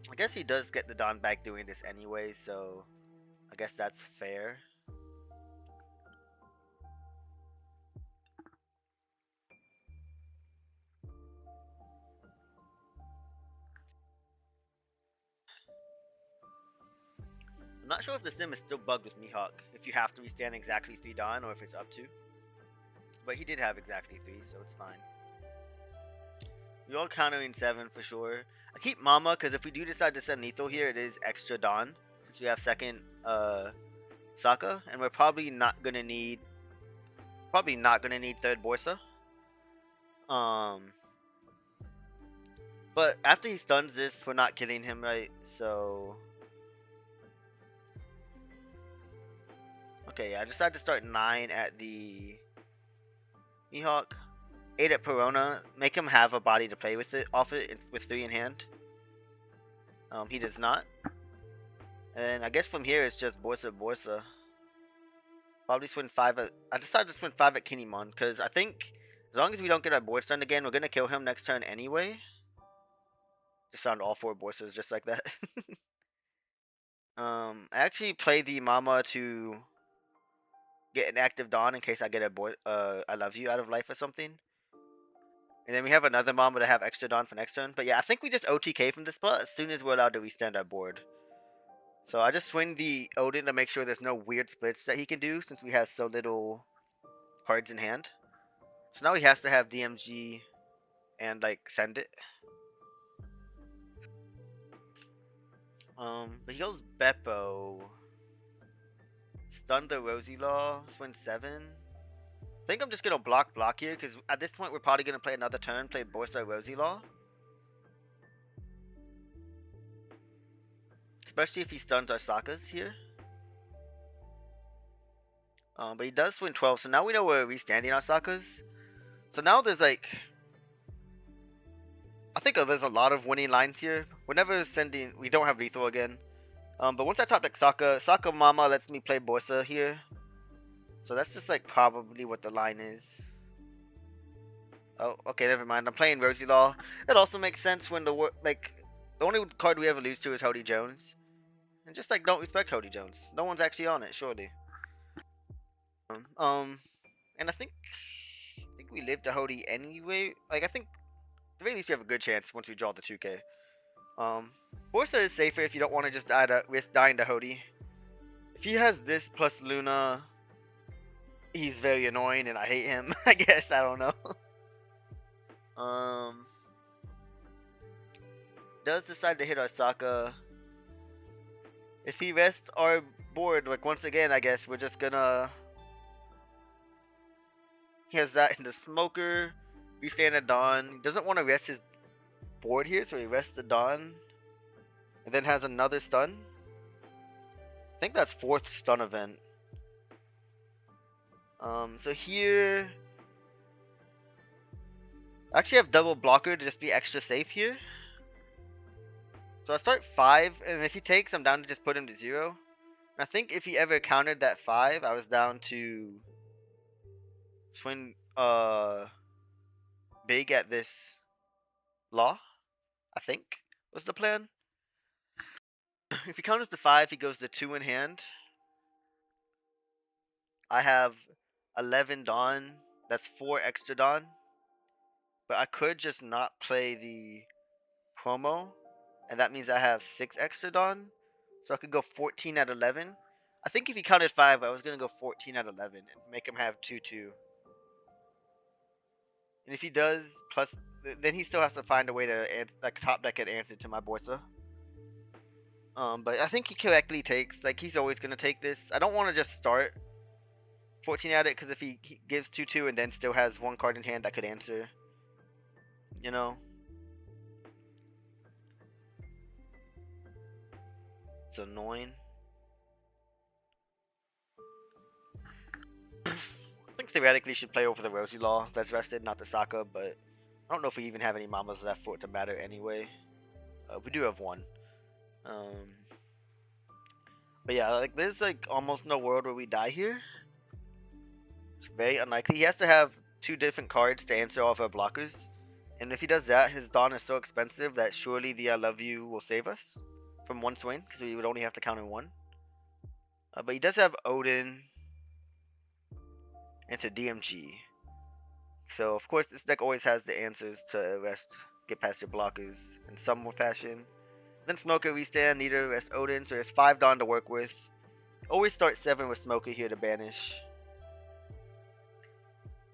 S1: I guess he does get the Don back doing this anyway, so I guess that's fair. I'm not sure if the sim is still bugged with Mihawk, if you have to restand exactly 3 Don or if it's up to. But he did have exactly 3, so it's fine. We all countering 7 for sure. I keep Mama because if we do decide to send lethal here, it is extra Don. Since we have second Sokka, and we're probably not gonna need third Borsa. But after he stuns this, we're not killing him, right? So okay, yeah, I decided to start 9 at the Mihawk, 8 at Perona. Make him have a body to play with it off it with 3 in hand. He does not. And I guess from here it's just Borsa Borsa. Probably swing 5 at... I decided to swing 5 at Kinemon, because I think as long as we don't get our board stunned again, we're going to kill him next turn anyway. Just found all 4 Borsas just like that. I actually play the Mama to get an active Dawn in case I get a I love you out of life or something. And then we have another Mama to have extra Dawn for next turn. But yeah, I think we just OTK from this spot as soon as we're allowed to restand our board. So I just swing the Odin to make sure there's no weird splits that he can do since we have so little cards in hand. So now he has to have DMG and like send it. But he goes Beppo. Stun the Rosi Law, swing 7. I think I'm just gonna block here because at this point we're probably gonna play another turn, play Borsa Rosi Law. Especially if he stuns our Sakas here. But he does swing 12, so now we know we're restanding our Sakas. So now there's like... I think there's a lot of winning lines here. We're never sending... We don't have lethal again. But once I top deck Saka Mama lets me play Borsa here. So that's just like probably what the line is. Oh, okay, never mind. I'm playing Rosi Law. It also makes sense when the only card we ever lose to is Hody Jones. And just like don't respect Hody Jones. No one's actually on it, surely. And I think we live to Hody anyway. Like I think at the very least you have a good chance once we draw the 2K. Borsa is safer if you don't want to just risk dying to Hody. If he has this plus Luna, he's very annoying and I hate him. I guess, I don't know. Does decide to hit our Saka. If he rests our board, like once again, I guess we're just gonna... He has that in the Smoker. We stand at Dawn. He doesn't want to rest his board here, so he rests the Dawn. And then has another stun. I think that's 4th stun event. So here... I actually have double blocker to just be extra safe here. So I start 5, and if he takes, I'm down to just put him to 0. And I think if he ever countered that 5, I was down to swing big at this Law, I think was the plan. If he counters the 5, he goes to 2 in hand. I have 11 Dawn. That's 4 extra Dawn. But I could just not play the promo. And that means I have 6 extra Dawn. So I could go 14 at 11. I think if he counted 5, I was going to go 14 at 11 and make him have 2-2. And if he does, plus, then he still has to find a way to like top deck an answer to my Borsa. But I think he correctly takes, like he's always going to take this. I don't want to just start 14 at it because if he gives 2-2 and then still has 1 card in hand that could answer, you know. It's annoying. I think theoretically should play over the Rosi Law that's rested, not the Saka, but I don't know if we even have any Mamas left for it to matter anyway. We do have 1. But yeah, like there's like almost no world where we die here. It's very unlikely. He has to have 2 different cards to answer all of our blockers. And if he does that, his Dawn is so expensive that surely the I love you will save us from 1 swing, because we would only have to count in 1. But he does have Odin into DMG. So of course this deck always has the answers to rest, get past your blockers in some fashion. Then Smoker restand, need to rest Odin, so there's 5 Dawn to work with. Always start 7 with Smoker here to banish.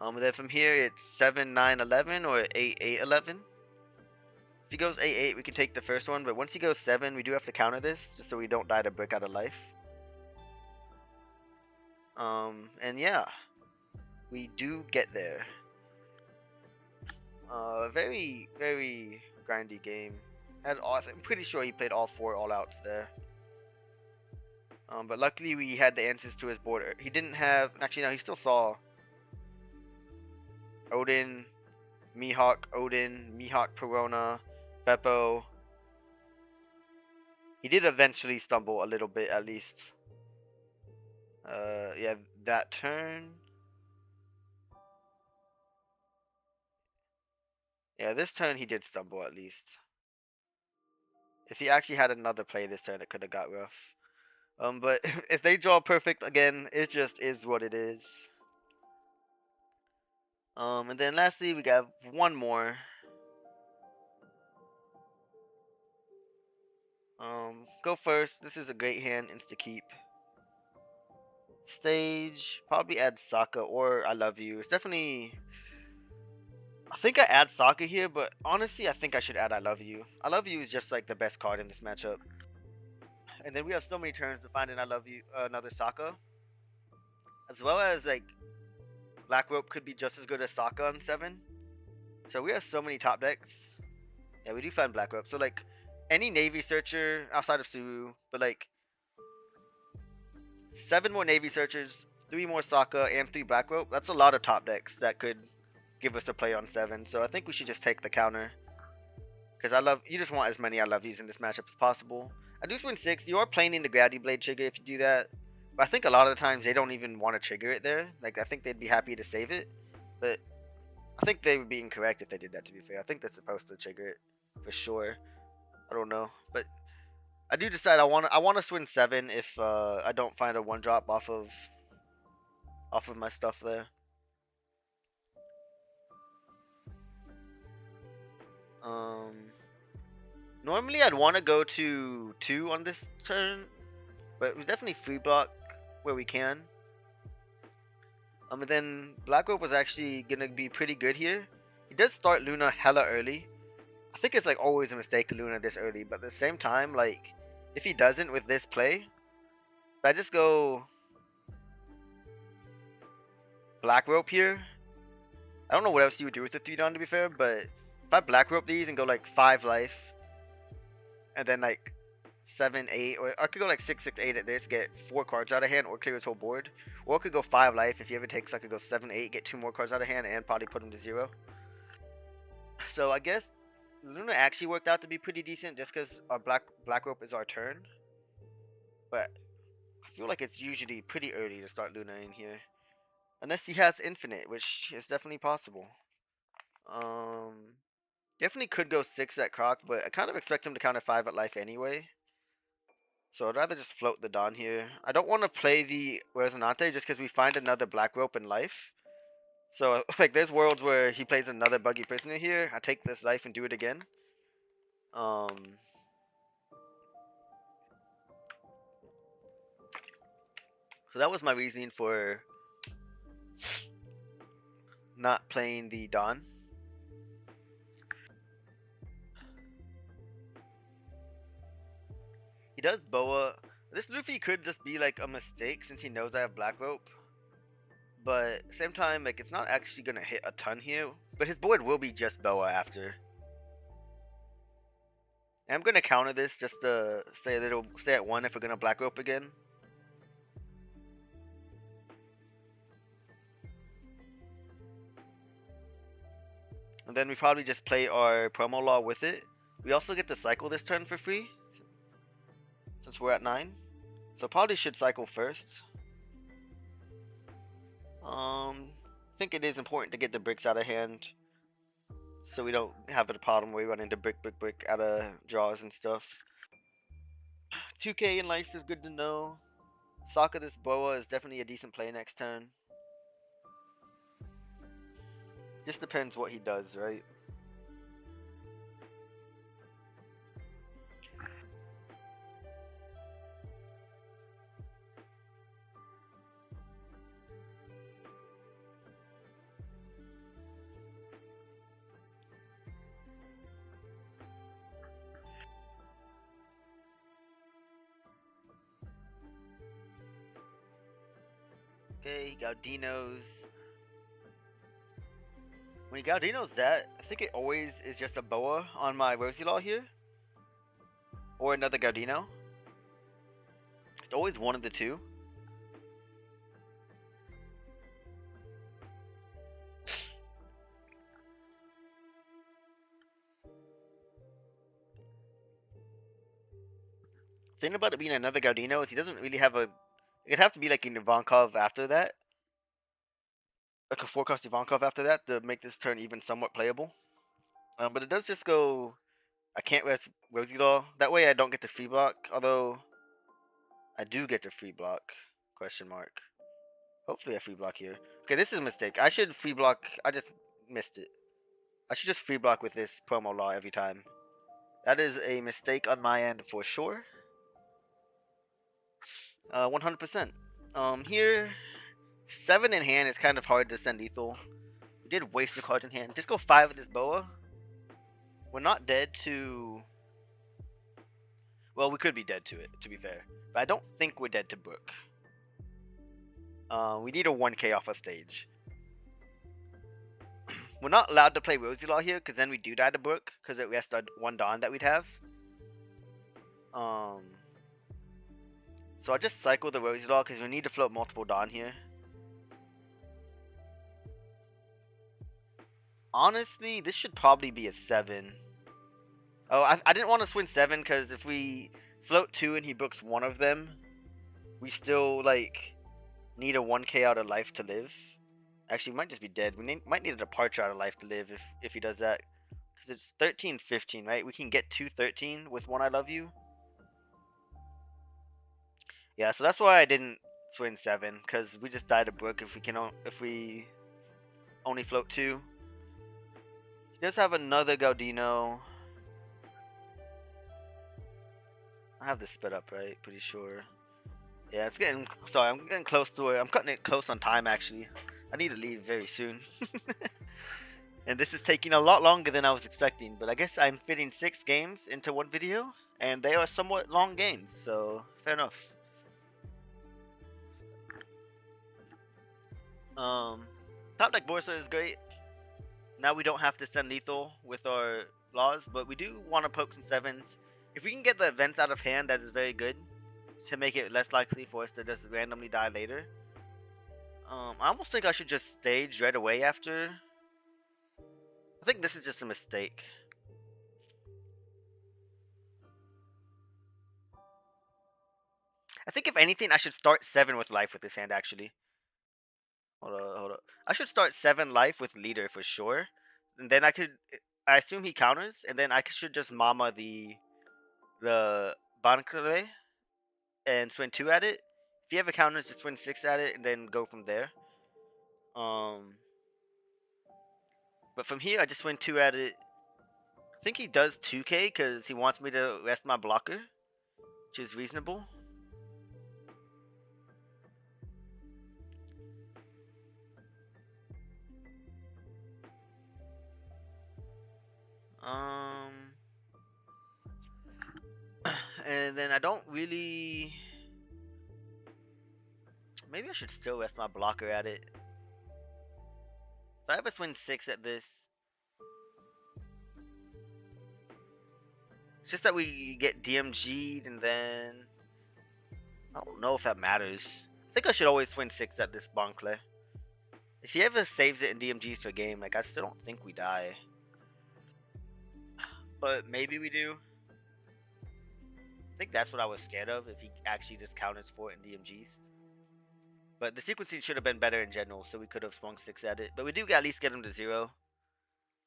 S1: And then from here it's 7, 9, 11 or 8, 8, 11. If he goes 8, 8, we can take the first one, but once he goes 7, we do have to counter this, just so we don't die to brick out of life. And yeah, we do get there. Very, very grindy game. I'm pretty sure he played all 4 all-outs there. But luckily we had the answers to his board. He didn't have... Actually, no, he still saw Odin, Mihawk, Perona, Beppo. He did eventually stumble a little bit, at least. Yeah, that turn. Yeah, this turn he did stumble at least. If he actually had another play this turn, it could have got rough. But if they draw perfect again, it just is what it is. And then lastly, we got one more. Go first. This is a great hand, insta keep. Stage, probably add Sokka or I Love You. It's definitely. I think I add Sokka here, but honestly, I think I should add I Love You. I Love You is just like the best card in this matchup. And then we have so many turns to find an I Love You, another Sokka, as well as like Black Rope could be just as good as Sokka on 7. So we have so many top decks. Yeah, we do find Black Rope. So like any Navy Searcher outside of Suru, but like 7 more Navy Searchers, 3 more Sokka, and 3 Black Rope. That's a lot of top decks that could give us a play on 7. So I think we should just take the counter. Because you just want as many I Love Yous in this matchup as possible. I do spin 6. You are playing in the Gravity Blade trigger if you do that. But I think a lot of the times they don't even want to trigger it there. Like, I think they'd be happy to save it. But I think they would be incorrect if they did that, to be fair. I think they're supposed to trigger it for sure. I don't know. But I do decide I want to swing 7 if I don't find a 1-drop off of my stuff there. Normally I'd want to go to 2 on this turn, but we definitely free block where we can. And then Black Rope was actually gonna be pretty good here. He does start Luna hella early. I think it's like always a mistake to Luna this early, but at the same time, like if he doesn't with this play, if I just go Black Rope here, I don't know what else you would do with the 3 Dawn to be fair, but if I Black Rope these and go like 5 life, and then like 7, 8, or I could go like 6, 6, 8 at this, get 4 cards out of hand, or clear his whole board. Or I could go 5 life if he ever takes, I could go 7, 8, get 2 more cards out of hand, and probably put him to 0. So I guess Luna actually worked out to be pretty decent just because our Black Rope is our turn. But I feel like it's usually pretty early to start Luna in here. Unless he has Infinite, which is definitely possible. Definitely could go 6 at Croc, but I kind of expect him to counter 5 at life anyway. So I'd rather just float the Dawn here. I don't want to play the Resonante just because we find another Black Rope in life. So like there's worlds where he plays another Buggy Prisoner here. I take this life and do it again. Um, so that was my reasoning for not playing the Dawn. He does Boa. This Luffy could just be like a mistake since he knows I have Black Rope. But at the same time, like it's not actually gonna hit a ton here. But his board will be just Boa after. And I'm gonna counter this just to stay at 1 if we're gonna Black Rope again. And then we probably just play our promo law with it. We also get to cycle this turn for free, since we're at 9. So probably should cycle first. I think it is important to get the bricks out of hand, so we don't have a problem where we run into brick out of draws and stuff. 2k in life is good to know. Sokka this Boa is definitely a decent play next turn. Just depends what he does, right? Okay, Gaudino's. When he Gaudino's that, I think it always is just a Boa on my Rosi Law here. Or another Gaudino. It's always one of the two. Thing about it being another Gaudino is he doesn't really have a It'd have to be like an Ivankov after that, like a 4-cost Ivankov after that to make this turn even somewhat playable. But it does just go. I can't rest Rosie Law. That way I don't get the free block. Although I do get the free block. Question mark. Hopefully I free block here. Okay, this is a mistake. I should free block. I just missed it. I should just free block with this promo law every time. That is a mistake on my end for sure. 100%. Here, 7 in hand is kind of hard to send lethal. We did waste a card in hand. Just go 5 with this boa. We're not dead to. Well, we could be dead to it, to be fair. But I don't think we're dead to Brook. We need a 1k off a stage. We're not allowed to play Rosie Law here, because then we do die to Brook, because it rests our 1 Dawn that we'd have. So I just cycle the Rosie Law, because we need to float multiple Dawn here. Honestly, this should probably be a 7. Oh, I didn't want to swing 7, because if we float 2 and he books 1 of them, we still, like, need a 1k out of life to live. Actually, we might just be dead. We might need a departure out of life to live if he does that. Because it's 13-15, right? We can get 2-13 with 1 I love you. Yeah, so that's why I didn't swing 7. Because we just die to Brook if we only float 2. He does have another Gaudino. I have this sped up, right? Pretty sure. Yeah, it's getting. Sorry, I'm getting close to it. I'm cutting it close on time, actually. I need to leave very soon. And this is taking a lot longer than I was expecting. But I guess I'm fitting 6 games into one video. And they are somewhat long games, so fair enough. Top deck Borsa is great. Now we don't have to send lethal with our laws, but we do want to poke some 7s. If we can get the events out of hand, that is very good. To make it less likely for us to just randomly die later. I almost think I should just stage right away after. I think this is just a mistake. I think if anything, I should start 7 with life with this hand, actually. Hold up. I should start 7 life with leader for sure. And then I assume he counters, and then I should just mama the Bancre and swing 2 at it. If you have a counters, just swing 6 at it, and then go from there. But from here, I just swing 2 at it. I think he does 2k because he wants me to rest my blocker, which is reasonable. And then I don't really. Maybe I should still rest my blocker at it. If I ever swing 6 at this, it's just that we get DMG'd and then I don't know if that matters. I think I should always swing 6 at this Bonclair. If he ever saves it in DMGs for a game, like I still don't think we die. But maybe we do. I think that's what I was scared of, if he actually just counters for it in DMGs. But the sequencing should have been better in general, so we could have swung 6 at it. But we do at least get him to 0.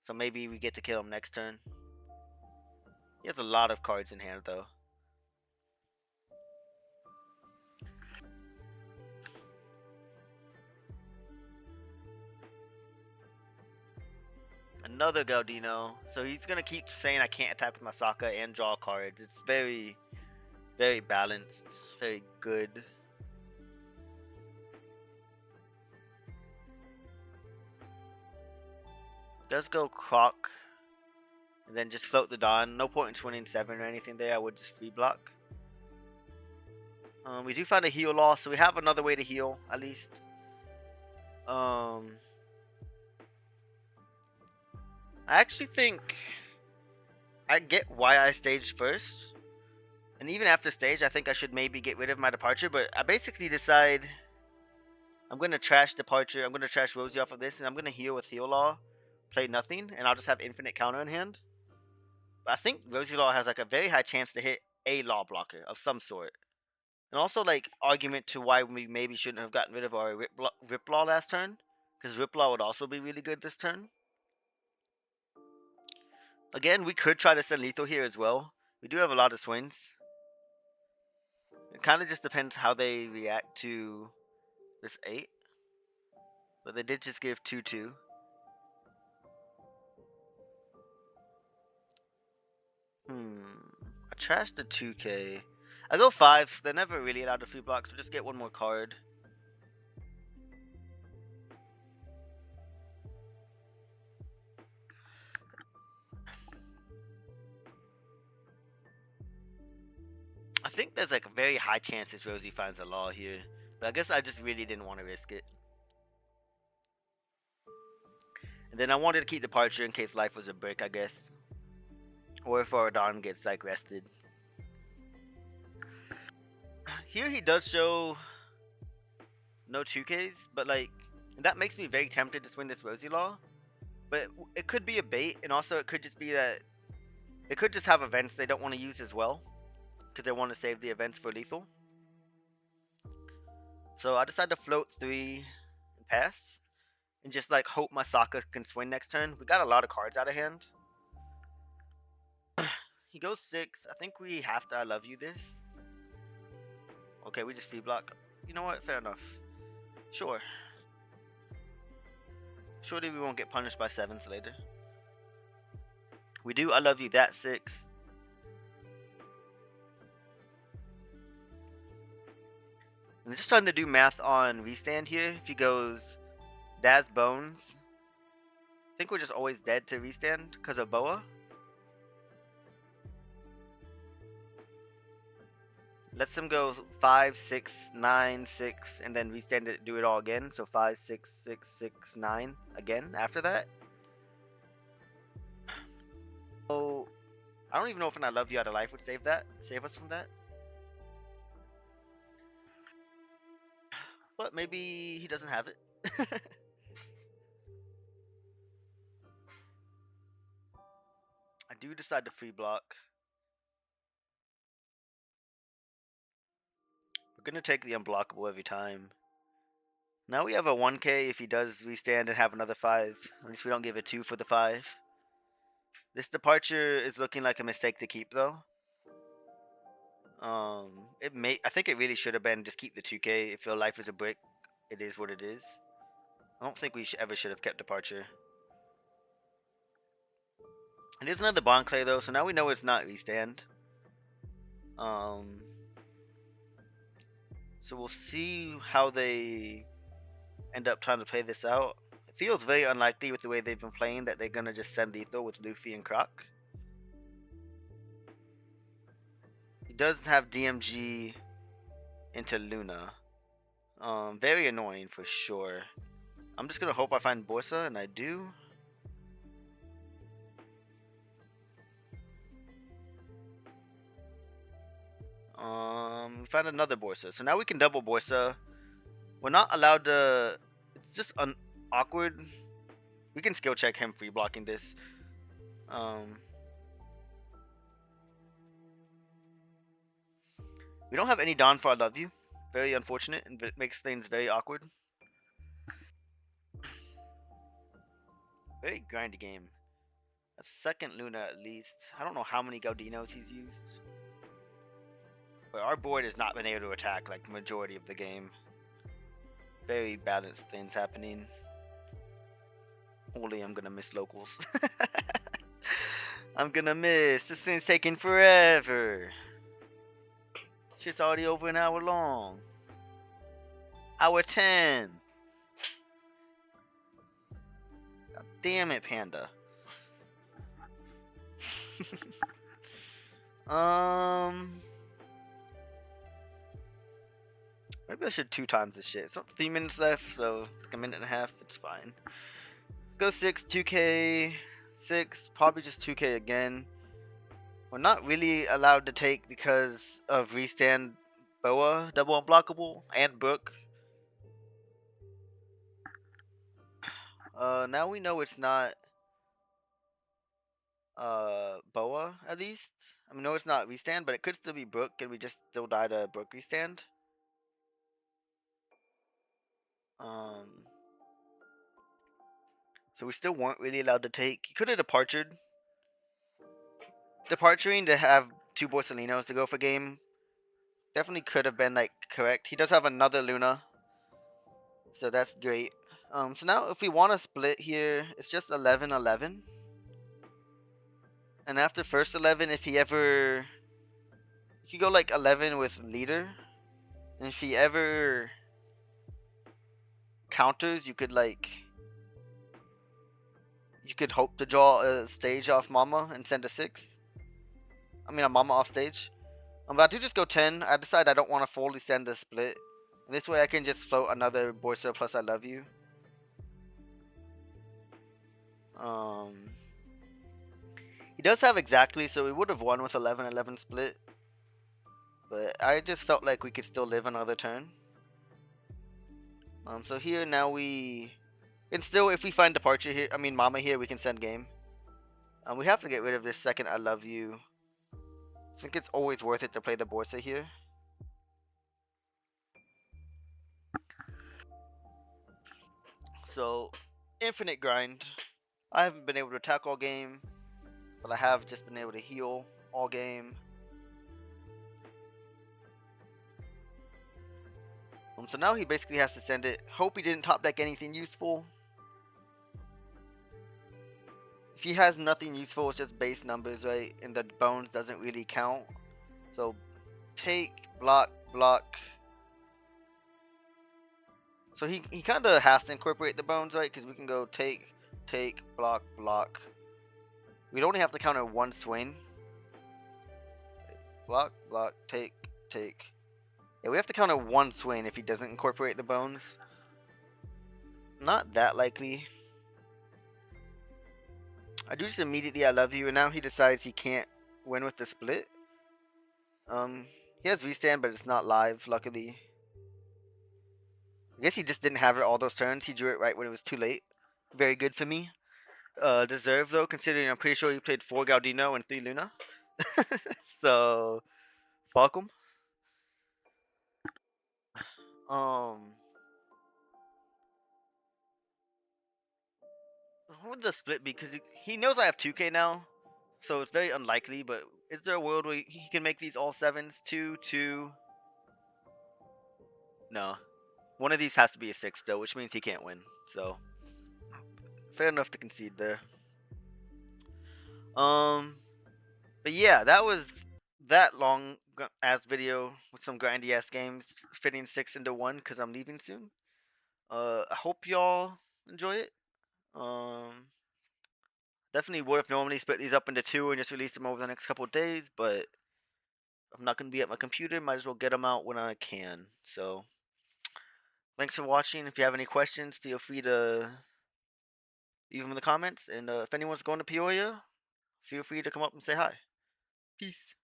S1: So maybe we get to kill him next turn. He has a lot of cards in hand, though. Another Gaudino. So he's going to keep saying I can't attack with Masaka and draw cards. It's very, very balanced. Very good. Does go Croc. And then just float the Dawn. No point in swinging 7 or anything there. I would just free block. We do find a heal loss, so we have another way to heal, at least. I actually think I get why I staged first. And even after stage, I think I should maybe get rid of my departure. But I basically decide I'm going to trash departure. I'm going to trash Rosie off of this. And I'm going to heal with heal law. Play nothing. And I'll just have infinite counter in hand. But I think Rosie Law has like a very high chance to hit a law blocker of some sort. And also, like, argument to why we maybe shouldn't have gotten rid of our Riplaw last turn, because Riplaw would also be really good this turn. Again, we could try to send lethal here as well. We do have a lot of swings. It kind of just depends how they react to this 8. But they did just give 2-2. I trashed the 2K. I go 5. They're never really allowed to free block, so just get one more card. I think there's like a very high chance this Rosi finds a law here. But I guess I just really didn't want to risk it. And then I wanted to keep Departure in case life was a brick, I guess. Or if our Don gets like rested. Here he does show no 2Ks, but like that makes me very tempted to swing this Rosi Law. But it could be a bait, and also it could just be that they could just have events they don't want to use as well, because they want to save the events for lethal. So I decided to float 3 and pass, and just like hope my Sokka can swing next turn. We got a lot of cards out of hand. He goes 6. I think we have to I love you this. Okay, we just free block. You know what? Fair enough. Sure. Surely we won't get punished by 7s later. We do I love you that 6. I'm just trying to do math on restand here. If he goes Daz Bones, I think we're just always dead to restand because of Boa. Lets him go 5, 6, 9, 6, and then restand it, do it all again. So 5, 6, 6, 6, 9 again after that. So I don't even know if an I love you out of life would save us from that. But maybe he doesn't have it. I do decide to free block. We're gonna take the unblockable every time. Now we have a 1K if he does restand and have another 5. At least we don't give a 2 for the 5. This departure is looking like a mistake to keep though. I think it really should have been just keep the 2K. If your life is a brick, it is what it is. I don't think we ever should have kept departure. It is another bond clay though, so now we know it's not restand. So we'll see how they end up trying to play this out. It feels very unlikely with the way they've been playing that they're gonna just send lethal with Luffy and Croc. He does have DMG into Luna. Very annoying for sure. I'm just gonna hope I find Borsa, and I do. We found another Borsa, so now we can double Borsa. We're not allowed to. It's just awkward. We can skill check him free blocking this. We don't have any Dawn for I love you. Very unfortunate, and it makes things very awkward. Very grindy game. A second Luna at least. I don't know how many Gaudinos he's used. But our board has not been able to attack like the majority of the game. Very balanced things happening. Holy, I'm gonna miss locals. I'm gonna miss. This thing's taking forever. Shit's already over an hour long. Hour 10. God damn it, Panda. Maybe I should 2 times this shit. It's not 3 minutes left, so like a minute and a half. It's fine. Go 6, 2K, 6, probably just 2K again. We're not really allowed to take because of restand Boa, double unblockable, and Brook. Now we know it's not Boa at least. I mean, no, it's not restand, but it could still be Brook, and we just still die to Brook restand. Um, so we still weren't really allowed to take. He could have departuring to have two Borsalinos to go for game. Definitely could have been like correct. He does have another Luna, so that's great. So now if we want to split here, it's just 11-11. And after first 11, if he ever, you could go like 11 with leader, and if he ever counters, you could hope to draw a stage off Mama and send a 6. I mean a Mama off stage. But I do just go 10. I decide I don't want to fully send the split. And this way I can just float another Borsa plus I love you. Um, he does have exactly, so we would have won with 11-11 split. But I just felt like we could still live another turn. So here now and still if we find departure here, I mean Mama here, we can send game. We have to get rid of this second I love you. I think it's always worth it to play the Borsa here. So, infinite grind. I haven't been able to attack all game, but I have just been able to heal all game. So now he basically has to send it. Hope he didn't top deck anything useful. If he has nothing useful, it's just base numbers, right? And the bones doesn't really count. So take, block, block. So he kind of has to incorporate the bones, right? Because we can go take, block, block. We'd only have to counter one swing. Block, block, take. Yeah, we have to counter one swing if he doesn't incorporate the bones. Not that likely. I do just immediately I love you, and now he decides he can't win with the split. He has restand, but it's not live, luckily. I guess he just didn't have it all those turns. He drew it right when it was too late. Very good for me. Deserved though, considering I'm pretty sure he played 4 Gaudino and 3 Luna. So, fuck him. What would the split be? Because he knows I have 2K now, so it's very unlikely. But is there a world where he can make these all 7s? 2, 2. No. One of these has to be a 6 though, which means he can't win. So, fair enough to concede there. But yeah, that was that long ass video with some grindy ass games fitting 6 into 1 because I'm leaving soon. I hope y'all enjoy it. Definitely would have normally split these up into 2 and just release them over the next couple days, but I'm not gonna be at my computer. Might as well get them out when I can. So, thanks for watching. If you have any questions, feel free to leave them in the comments. And if anyone's going to Peoria, feel free to come up and say hi. Peace.